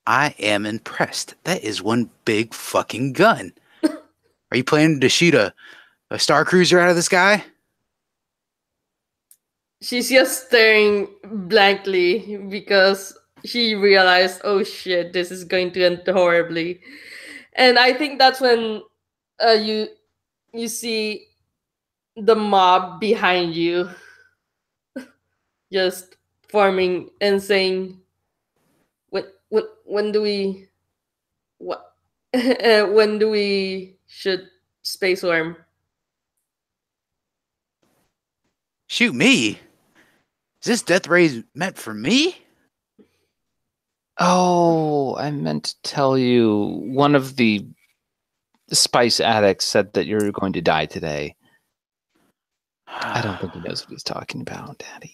I am impressed. That is one big fucking gun. Are you planning to shoot a Star Cruiser out of the sky? She's just staring blankly because she realized, oh shit, this is going to end horribly. And I think that's when you see the mob behind you just forming and saying, when do we what when do we shoot Space Wurm? Shoot me? Is this death ray meant for me? Oh, I meant to tell you, one of the spice addicts said that you're going to die today. I don't think he knows what he's talking about, Daddy.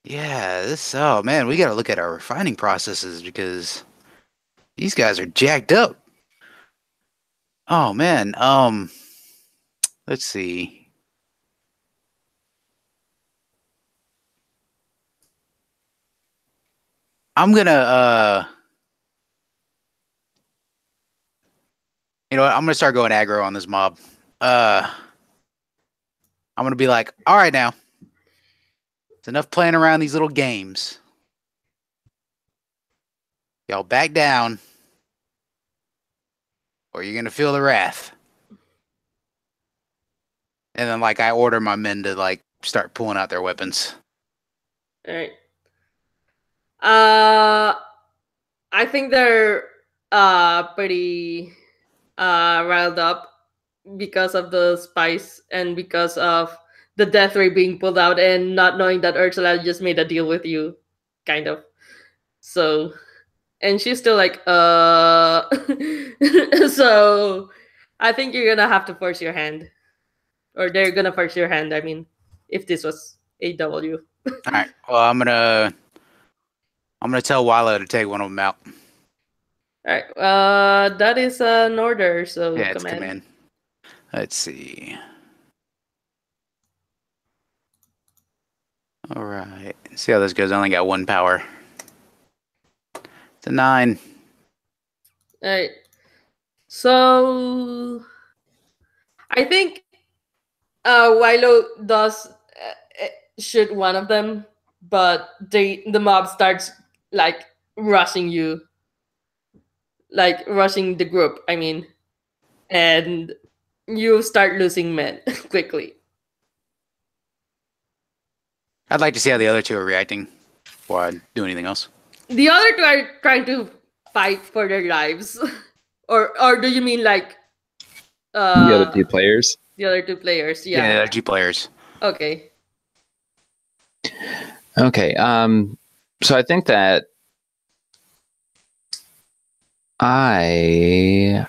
Yeah, oh man, we gotta look at our refining processes because these guys are jacked up. Oh man, let's see. I'm gonna you know what, I'm gonna start going aggro on this mob. I'm gonna be like, all right now. It's enough playing around these little games. Y'all back down, or you're gonna feel the wrath. And then, like, I order my men to like start pulling out their weapons. All right. I think they're pretty riled up because of the spice and because of the death ray being pulled out and not knowing that Ursula just made a deal with you, kind of. So, and she's still like, so I think you're gonna have to force your hand, or they're gonna force your hand. I mean, if this was AW. All right. Well, I'm gonna tell Wilo to take one of them out. All right. That is an order. So Yeah, it's command. Let's see. All right. See how this goes. I only got 1 power. It's a 9. All right. So I think Wilo does shoot one of them, but the mob starts like rushing you, like rushing the group. I mean, and you start losing men quickly. I'd like to see how the other two are reacting before I do anything else. The other two are trying to fight for their lives, or do you mean like The other two players? The other two players, Yeah, yeah. the other 2 players. Okay. Okay. So I think that yeah,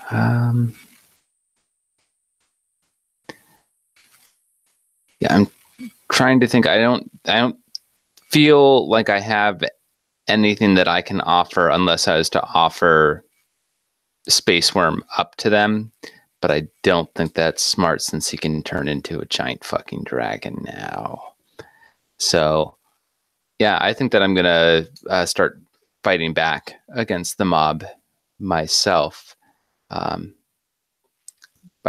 I'm trying to think. I don't feel like I have anything that I can offer unless I was to offer Space Wurm up to them. but I don't think that's smart since he can turn into a giant fucking dragon now. So, yeah, I think that I'm going to start fighting back against the mob myself by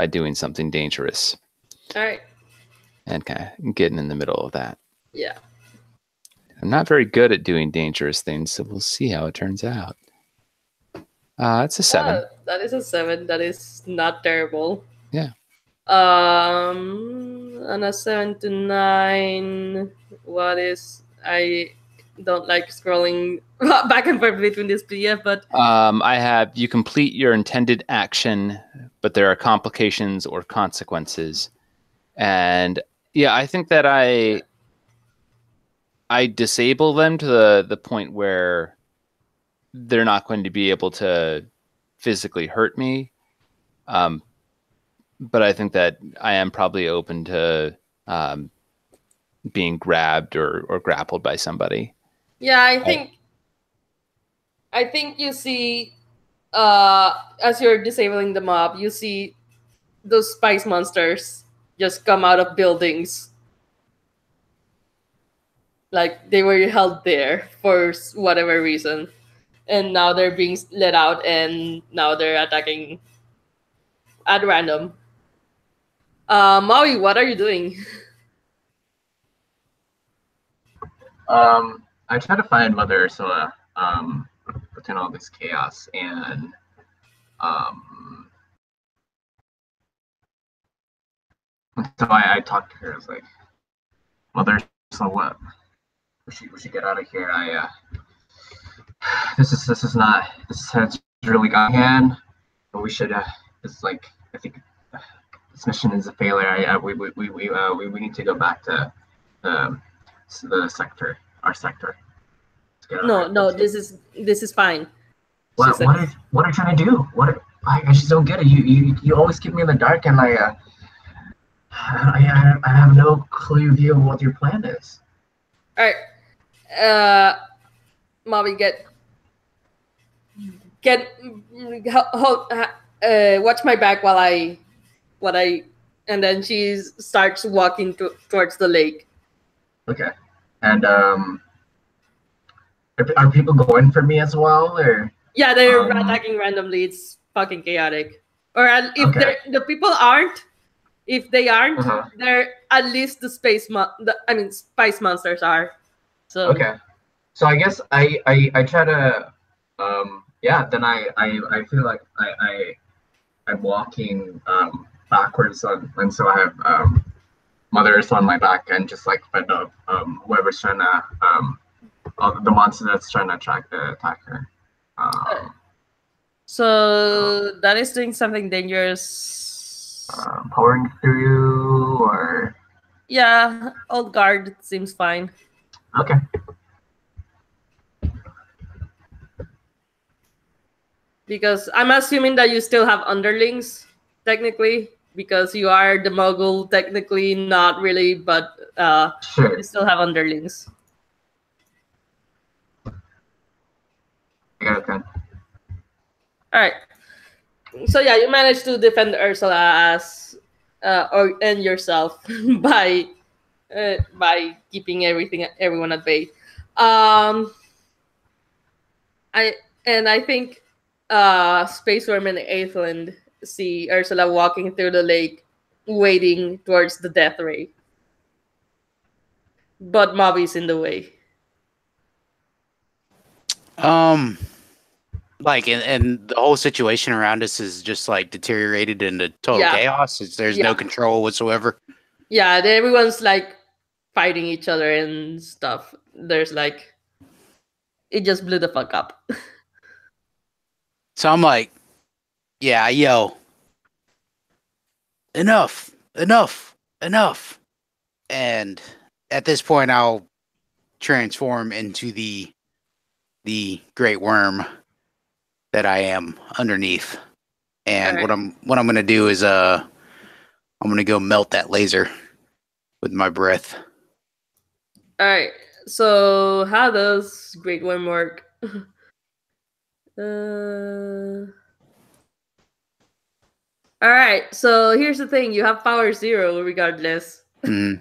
doing something dangerous. All right. And kind of getting in the middle of that. Yeah. I'm not very good at doing dangerous things, so we'll see how it turns out. It's a 7. That is a 7. That is not terrible. Yeah. On a 7 to 9, what is... I don't like scrolling back and forth between this PDF, but... I have, you complete your intended action, but there are complications or consequences. And yeah, I think that I disable them to the point where they're not going to be able to physically hurt me. But I think that I am probably open to being grabbed or grappled by somebody. Yeah, I think you see, as you're disabling the mob, you see those spice monsters just come out of buildings. Like they were held there for whatever reason. And now they're being let out and now they're attacking at random. Maui, what are you doing? I try to find Mother Ursula within all this chaos, and so I talked to her. I was like, Mother Ursula, what? We should get out of here. This has really got hand, but we should. It's like I think this mission is a failure. We need to go back to the sector, our sector. No, this is fine. What are you trying to do? I just don't get it. You always keep me in the dark, and I have no clear view of what your plan is. All right, Mommy, watch my back while I, and then she starts walking towards the lake. Okay, and are people going for me as well, or? Yeah, they're attacking randomly. It's fucking chaotic. Or if the people aren't, if they aren't, they're at least the spice monsters are. So okay, so I guess I try to then I feel like I'm walking backwards and so I have Mother Earth on my back and just like fend up whoever's trying to the monster that's trying to attack her. So that is doing something dangerous. Powering through, or yeah, old guard seems fine. Okay. Because I'm assuming that you still have underlings, technically, because you are the mogul, technically not really, but sure. You still have underlings. I got it then. All right. So yeah, you managed to defend Ursula and yourself by keeping everyone at bay. I think Space Wurm and Aethland see Ursula walking through the lake, wading towards the death ray. But Mobby's in the way. Like, and the whole situation around us is just like deteriorated into total chaos. There's no control whatsoever. Yeah, everyone's like fighting each other and stuff. There's like, it just blew the fuck up. So I'm like, yeah, yo, enough. And at this point, I'll transform into the great worm that I am underneath. And what I'm gonna do is I'm gonna go melt that laser with my breath. All right. So how does great worm work? All right. So here's the thing: you have power 0 regardless. Mm,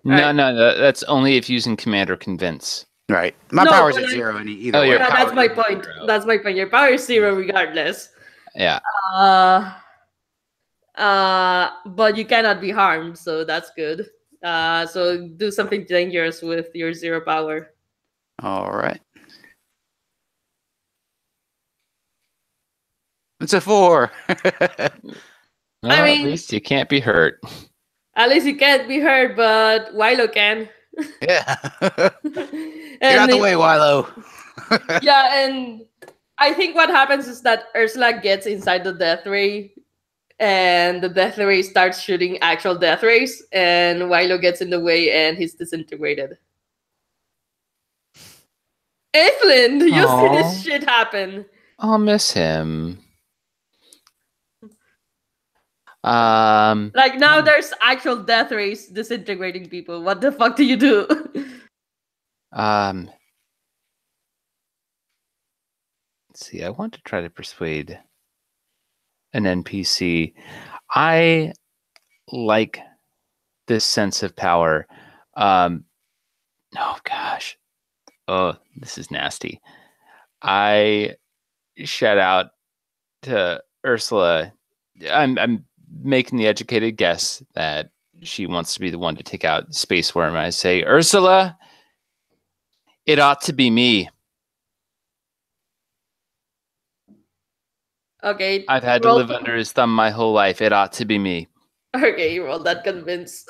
No, Right. no, that's only if using command or convince. right. My No, power's but at I- 0 either Oh, way. your Yeah, that's power my is point. 0. That's my point. Your power is 0 regardless. Yeah. But you cannot be harmed, so that's good. So do something dangerous with your 0 power. All right. It's a 4. Well, I at mean, least you can't be hurt. at least you can't be hurt, but Wilo can. Yeah. Get out And the way, Wilo. yeah, and I think what happens is that Ursula gets inside the death ray, and the death ray starts shooting actual death rays, and Wilo gets in the way, and he's disintegrated. Evelyn, you see Aw. this shit happen. I'll miss him. Like now, there's actual death rays disintegrating people. What the fuck do you do? Let's see. I want to try to persuade an NPC. I like this sense of power. Oh gosh. Oh, this is nasty. I shout out to Ursula. I'm making the educated guess that she wants to be the one to take out Space Wurm. I say, Ursula, it ought to be me. Okay, I've had to live under his thumb my whole life. It ought to be me. Okay, roll that convince.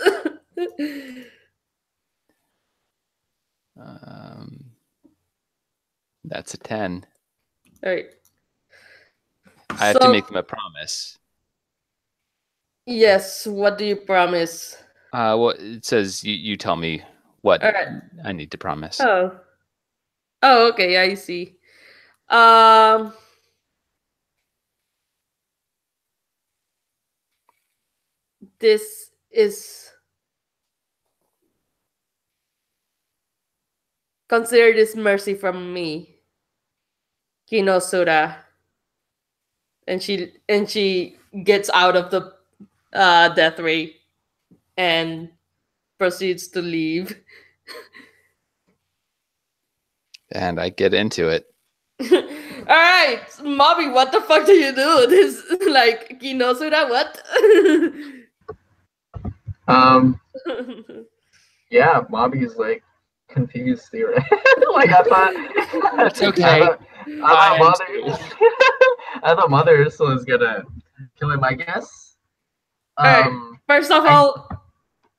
That's a 10. All right. I have to make them a promise. Yes. What do you promise? Well, it says you tell me what All right. I need to promise. Oh. Oh, okay. I see. Um. This is consider this mercy from me, Kinosura. And she gets out of the death ray and proceeds to leave. And I get into it. All right, Mobby, what the fuck do you do? This like Kinosura, what? Yeah, Bobby's like confused here. Like I thought It's okay. I thought Mother Ursula was gonna kill him, I guess. Alright, first of all,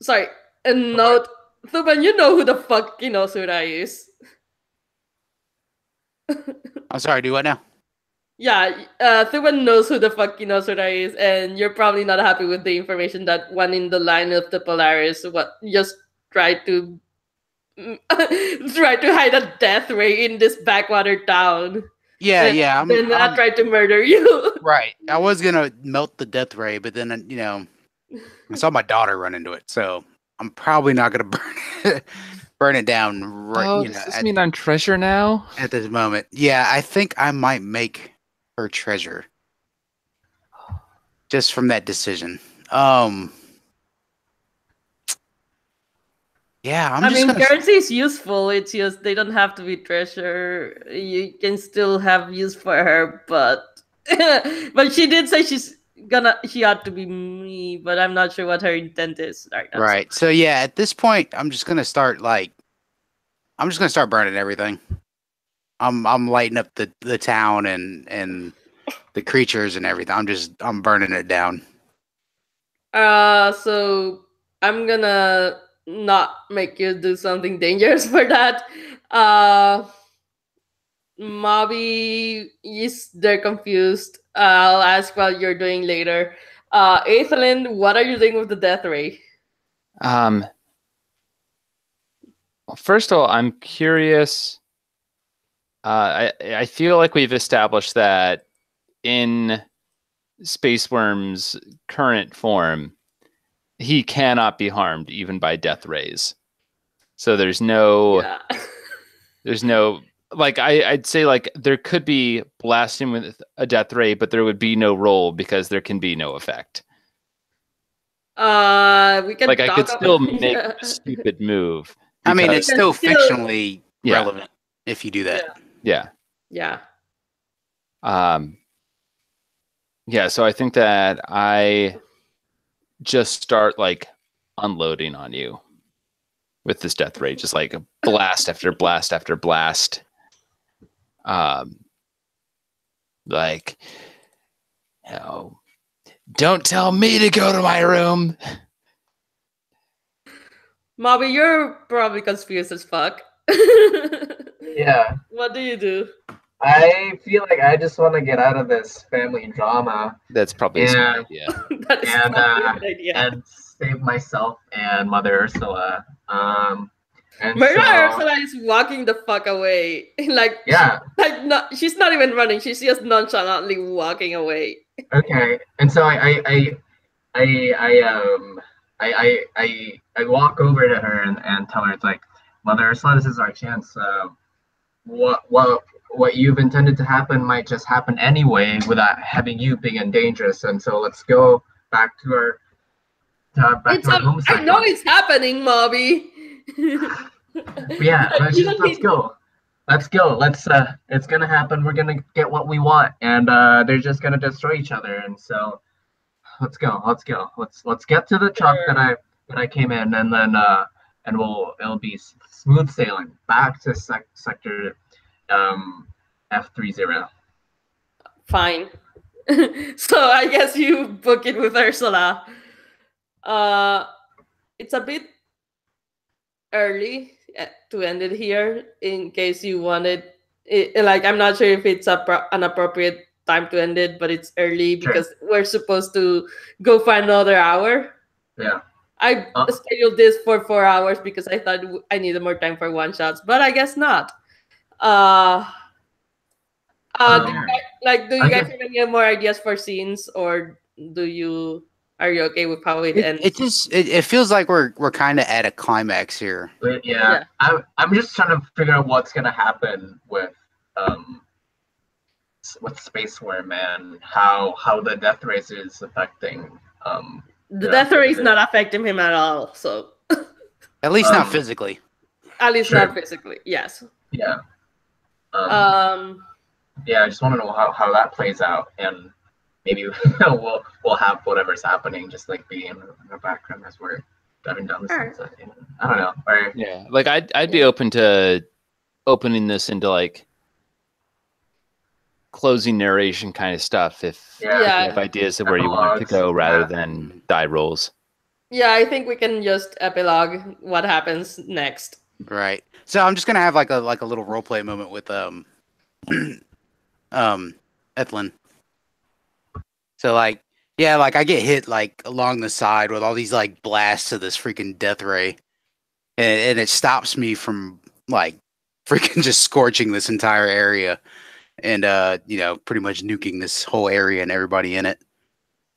sorry, a note. Thuban, you know who the fuck Kinosura is. I'm sorry, do what now? Yeah, Thuban knows who the fuck Kinosura is, and you're probably not happy with the information that one in the line of the Polaris just tried to hide a death ray in this backwater town. Yeah, and yeah. then I tried to murder you. Right. I was gonna melt the death ray, but then I saw my daughter run into it, so I'm probably not gonna burn it down. Right. Oh, does this mean I'm treasure now? At this moment, yeah, I think I might make her treasure just from that decision. Yeah, I mean, currency is useful. It's just they don't have to be treasure. You can still have use for her, but but she did say she ought to be me, but I'm not sure what her intent is right now. Right. So yeah, at this point, I'm just gonna start burning everything. I'm lighting up the town and the creatures and everything. I'm burning it down. So I'm gonna not make you do something dangerous for that. Mobby, yes, they're confused. I'll ask what you're doing later. Aethelyn, what are you doing with the death ray? Well, first of all, I'm curious. I feel like we've established that in Space Wurm's current form, he cannot be harmed even by death rays. So there's no like I'd say like there could be blasting with a death ray, but there would be no roll because there can be no effect. We can Like I could talk still about make a stupid move. I mean, because- it's still fictionally Yeah. relevant if you do that. yeah. Yeah. Yeah, so I think that I just start like unloading on you with this death ray, just like blast after blast after blast. Like, you know, don't tell me to go to my room. Mobby, you're probably confused as fuck. Yeah, What do you do? I feel like I just want to get out of this family drama That's probably a smart and idea. That is and probably a good idea. and save myself and Mother Ursula. And Maria so Ursula is walking the fuck away. Like, yeah, she's not even running. She's just nonchalantly walking away. okay. And so I walk over to her and tell her, it's like, Mother Ursula, this is our chance. What you've intended to happen might just happen anyway without having you being in danger. And so let's go back to our home I know it's happening, Mobby. Yeah, let's go. Let's go. It's gonna happen. We're gonna get what we want, and they're just gonna destroy each other. And so, let's go. Let's get to the truck that I came in, and then it'll be smooth sailing back to sector F30. Fine. So I guess you book it with Ursula. It's a bit early to end it here in case you wanted it, like I'm not sure if it's an appropriate time to end it, but it's early because we're supposed to go for another hour. Yeah. I scheduled this for 4 hours because I thought I needed more time for one shots, but I guess not. Do you guys have any more ideas for scenes, or are you okay with how it ends? It feels like we're kind of at a climax here. Yeah. I'm just trying to figure out what's gonna happen with Space Wurm and how the death race is affecting. The death ray is not affecting him at all. So at least not physically. At least not physically. Yes. Yeah. Yeah, I just want to know how that plays out, and maybe we'll have whatever's happening just like be in the background as we're driving down the sunset. I don't know. Or, yeah, like I'd be open to opening this into like closing narration kind of stuff if you have ideas of where you want it to go rather than die rolls. Yeah, I think we can just epilogue what happens next. Right. So I'm just gonna have like a little role play moment with Ethlyn. So like I get hit like along the side with all these like blasts of this freaking death ray, and it stops me from like freaking just scorching this entire area, and pretty much nuking this whole area and everybody in it.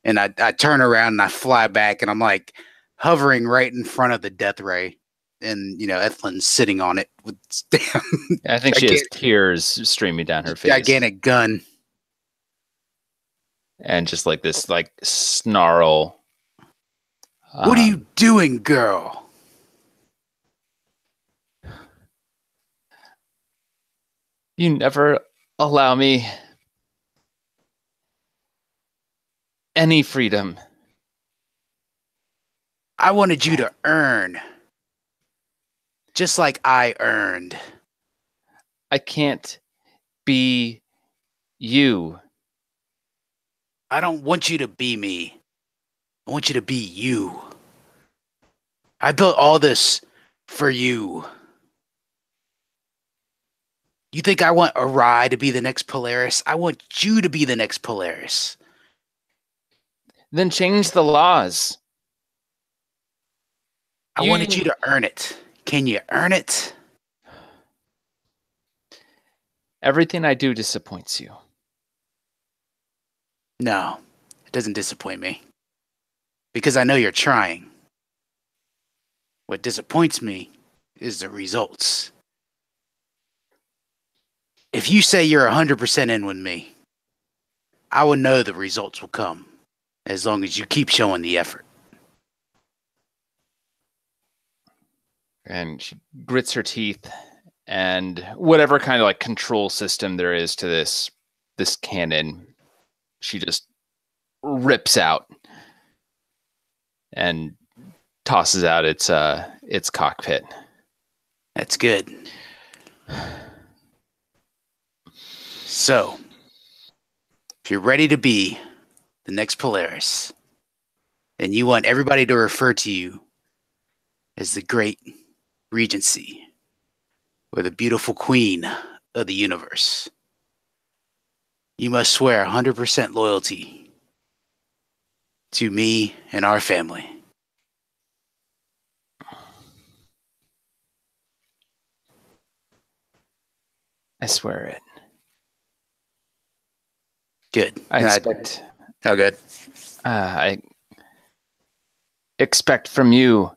And I turn around and I fly back, and I'm like hovering right in front of the death ray, and Ethlyn's sitting on it with I think she has tears streaming down her face. Gigantic gun. And just like this like snarl. What are you doing, girl? You never allow me any freedom. I wanted you to earn. Just like I earned. I can't be you. I don't want you to be me. I want you to be you. I built all this for you. You think I want Arai to be the next Polaris? I want you to be the next Polaris. Then change the laws. I wanted you to earn it. Can you earn it? Everything I do disappoints you. No, it doesn't disappoint me. Because I know you're trying. What disappoints me is the results. if you say you're 100% in with me, I will know the results will come as long as you keep showing the effort. And she grits her teeth, and whatever kind of like control system there is to this cannon, she just rips out and tosses out its cockpit. That's good. So, if you're ready to be the next Polaris, then you want everybody to refer to you as the Great Regency, or the beautiful queen of the universe. You must swear 100% loyalty to me and our family. I swear it. Good. I expect. Oh, good. I expect from you.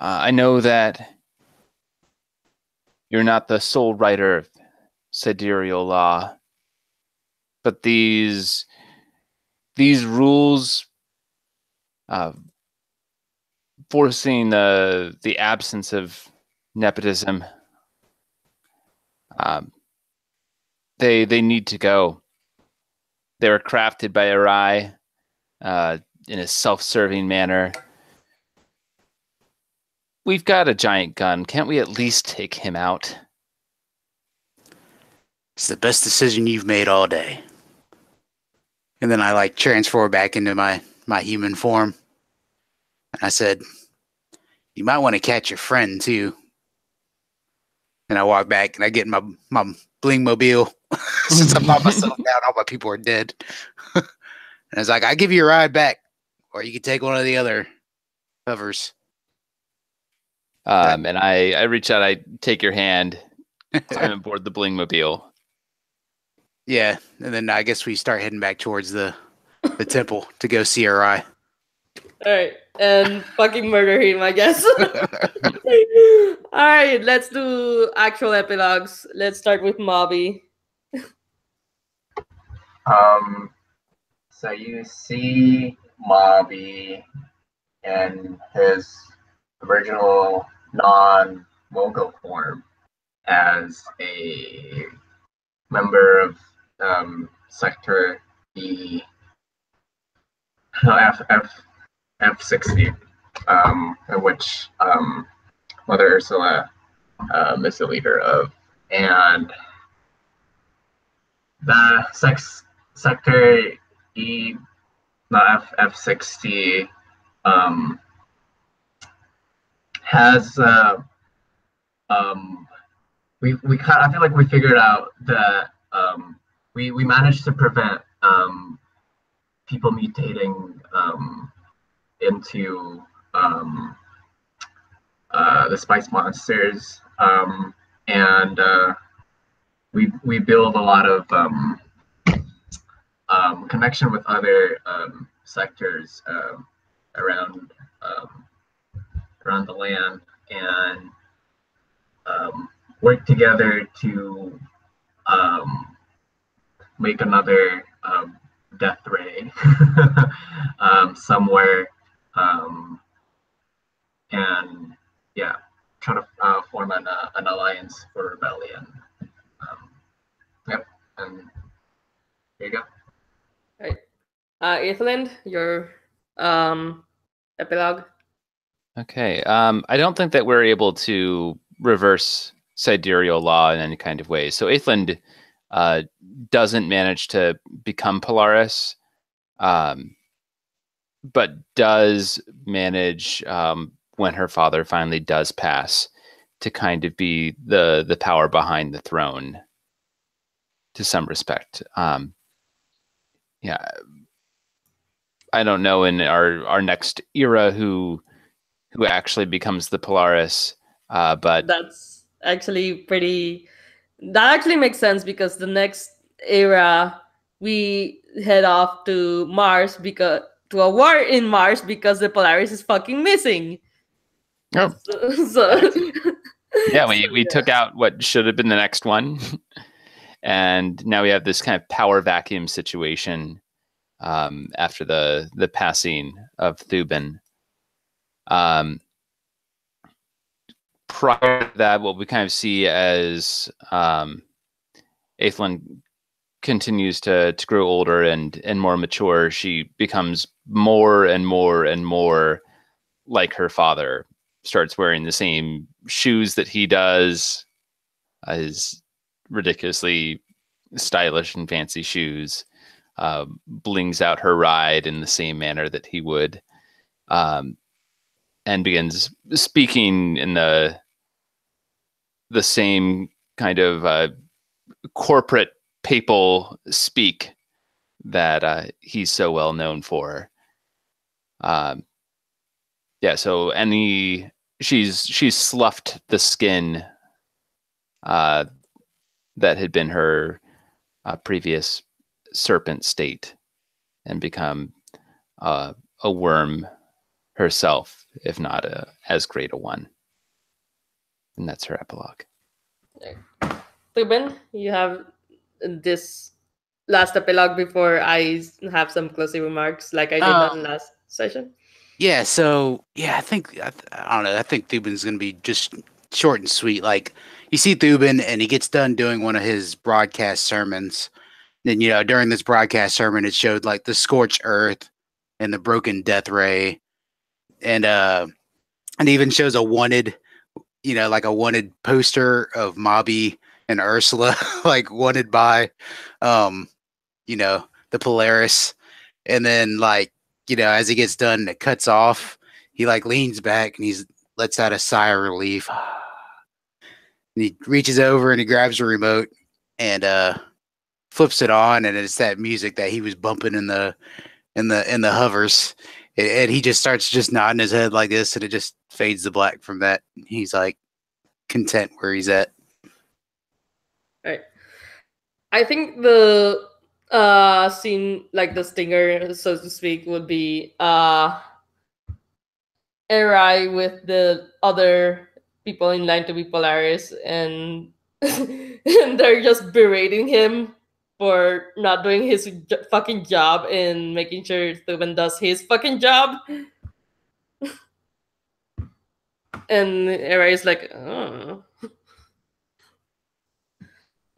I know that you're not the sole writer of Sidereal law, but these rules, forcing the absence of nepotism, they need to go. They were crafted by Arai in a self-serving manner. We've got a giant gun. Can't we at least take him out? It's the best decision you've made all day. And then I transfer back into my human form. And I said, you might want to catch your friend too. And I walk back and I get my bling mobile. Since I bought myself down, all my people are dead. And I was like, I'll give you a ride back. Or you can take one of the other hovers. And I reach out, I take your hand, climb aboard the bling mobile. Yeah, and then I guess we start heading back towards the temple to go see Arai. Alright, and fucking murder him, I guess. Alright, let's do actual epilogues. Let's start with Mobby. So you see Mobby in his original non-Mogo form as a member of Sector E, F60, which Mother Ursula is the leader of, and the Sector E, not F60, has I feel like we figured out that we managed to prevent people mutating into the spice monsters, and we build a lot of connection with other sectors around the land, and work together to make another death ray somewhere, and yeah, try to form an alliance for rebellion. Yep, and there you go. Right. Etheland, your epilogue. Okay. I don't think that we're able to reverse sidereal law in any kind of way. So Aethland doesn't manage to become Polaris, but does manage, when her father finally does pass, to kind of be the power behind the throne to some respect. Yeah. I don't know in our next era who actually becomes the Polaris, but that's actually that actually makes sense, because the next era we head off to Mars, because to a war in Mars, because the Polaris is fucking missing. oh, So Yeah, we took out what should have been the next one. And now we have this kind of power vacuum situation after the passing of Thuban. Prior to that, what we kind of see as Aethlin continues to grow older and more mature, she becomes more and more and more like her father. Starts wearing the same shoes that he does, his ridiculously stylish and fancy shoes, blings out her ride in the same manner that he would, and begins speaking in the same kind of corporate papal speak that he's so well known for. Yeah, so she's sloughed the skin that had been her previous serpent state and become a worm herself, if not as great a one. And that's her epilogue. Ruben, you have this last epilogue before I have some closing remarks like I did on last session. Yeah, so I think I don't know. I think Thuban's gonna be just short and sweet. Like you see Thuban, and he gets done doing one of his broadcast sermons. Then during this broadcast sermon, it showed like the scorched earth and the broken death ray, and even shows a wanted, like a wanted poster of Mobby and Ursula, like wanted by, the Polaris, and then like. As he gets done, it cuts off. He like leans back and he lets out a sigh of relief. And he reaches over and he grabs a remote and flips it on, and it's that music that he was bumping in the hovers. And he just starts just nodding his head like this, and it just fades to black from that. He's like content where he's at. Right. I think the scene, like the stinger, so to speak, would be Eri with the other people in line to be Polaris, and and they're just berating him for not doing his fucking job and making sure Thuban does his fucking job. And Eri is like, oh.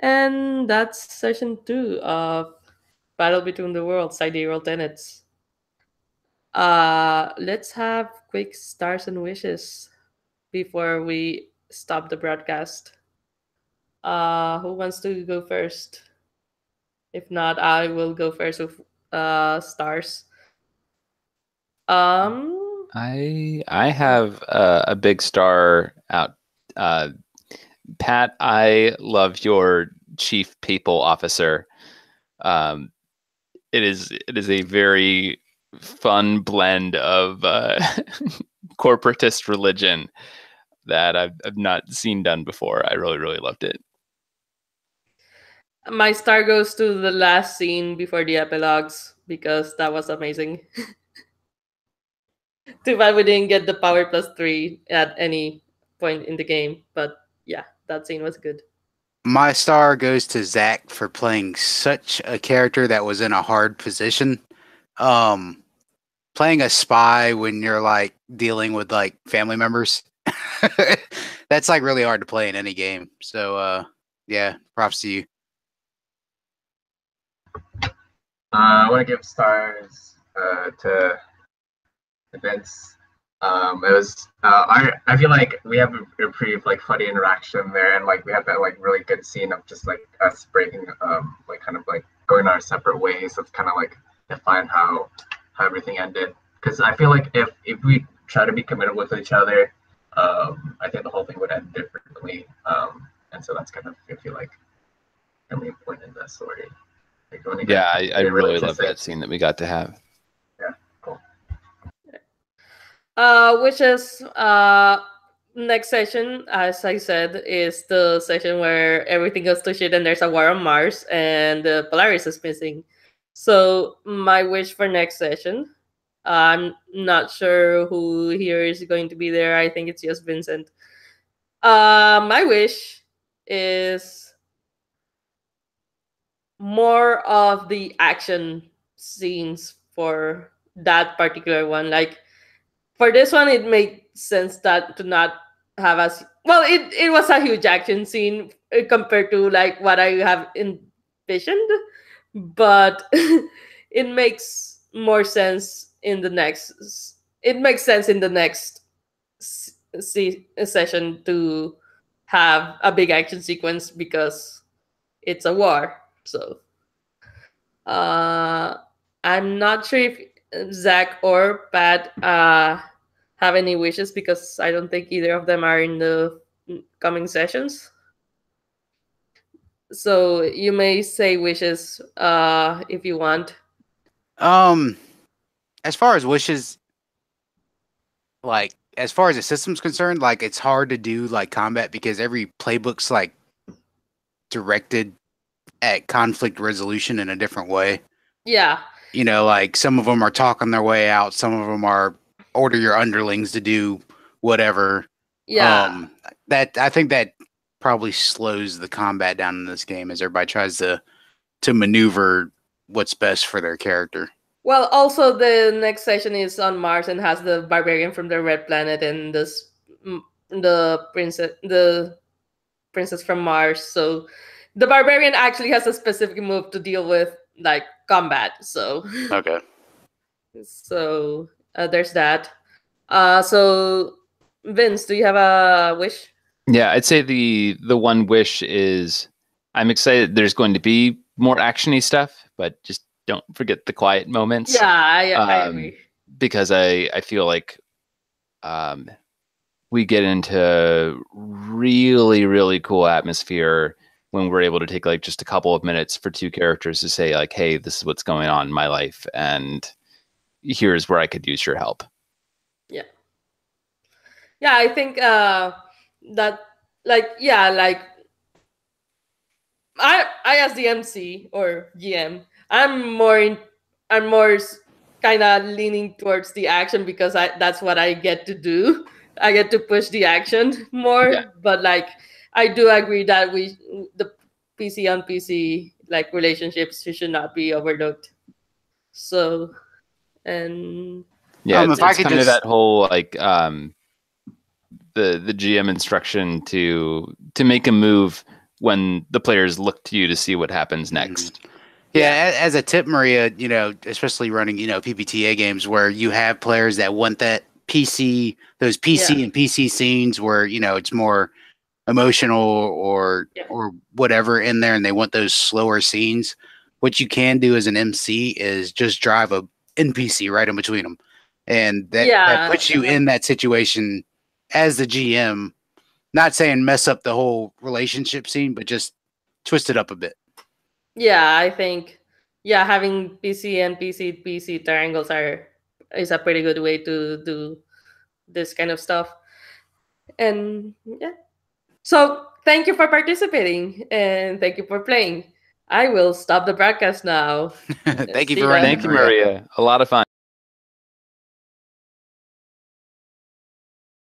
And that's session 2 of Battle Between the Worlds, Sidereal Tenets. Let's have quick stars and wishes before we stop the broadcast. Who wants to go first? If not, I will go first with stars. I have a big star out. Pat, I love your chief people officer. It is a very fun blend of corporatist religion that I've not seen done before. I really, really loved it. My star goes to the last scene before the epilogues because that was amazing. Too bad we didn't get the power +3 at any point in the game, but yeah, that scene was good. My star goes to Zach for playing such a character that was in a hard position. Playing a spy when you're like dealing with like family members, that's like really hard to play in any game. So yeah, props to you. I want to give stars to Vince. It was I feel like we have a pretty like funny interaction there, and like we have that like really good scene of just like us breaking like kind of like going our separate ways. That's kind of like define how everything ended. Because I feel like if we try to be committed with each other, I think the whole thing would end differently. And so that's kind of I feel like the main point in that story. Like, yeah, I really love that scene that we got to have. Yeah, cool. Which is next session, as I said, is the session where everything goes to shit and there's a war on Mars and the Polaris is missing. So my wish for next session, I'm not sure who here is going to be there. I think it's just Vincent. My wish is more of the action scenes for that particular one. Like for this one, it made sense that to not have as well. It was a huge action scene compared to like what I have envisioned, but it makes more sense in the next. It makes sense in the next session to have a big action sequence because it's a war. So uh, I'm not sure if Zach or Pat have any wishes because I don't think either of them are in the coming sessions. So you may say wishes if you want. As far as wishes, like as far as the system's concerned, like it's hard to do like combat because every playbook's like directed at conflict resolution in a different way. Yeah. You know, like some of them are talking their way out, some of them are order your underlings to do whatever. Yeah. That I think that probably slows the combat down in this game as everybody tries to maneuver what's best for their character. Well, also the next session is on Mars and has the barbarian from the Red Planet and the princess from Mars. So the barbarian actually has a specific move to deal with like combat. So Okay. So there's that. So Vince, do you have a wish? Yeah, I'd say the one wish is I'm excited there's going to be more actiony stuff, but just don't forget the quiet moments. Yeah, I agree. Because I feel like we get into really, really cool atmosphere when we're able to take like just a couple of minutes for two characters to say like, hey, this is what's going on in my life and here's where I could use your help. Yeah. Yeah, I think that like I as the MC or GM, I'm more kind of leaning towards the action because that's what I get to do. I get to push the action more, Yeah. but like I do agree that the PC on PC like relationships should not be overlooked. So and yeah, if I it's could kind of just that whole like the GM instruction to make a move when the players look to you to see what happens next. Yeah, as a tip, Maria, you know, especially running, you know, PPTA games where you have players that want that PC, those PC and PC scenes where, you know, it's more emotional or whatever in there and they want those slower scenes. What you can do as an MC is just drive a NPC right in between them. And that puts you in that situation as the GM, not saying mess up the whole relationship scene, but just twist it up a bit. Yeah, I think having PC and PC triangles is a pretty good way to do this kind of stuff. And yeah. So thank you for participating and thank you for playing. I will stop the broadcast now. Thank you for running. Thank you, Maria. A lot of fun.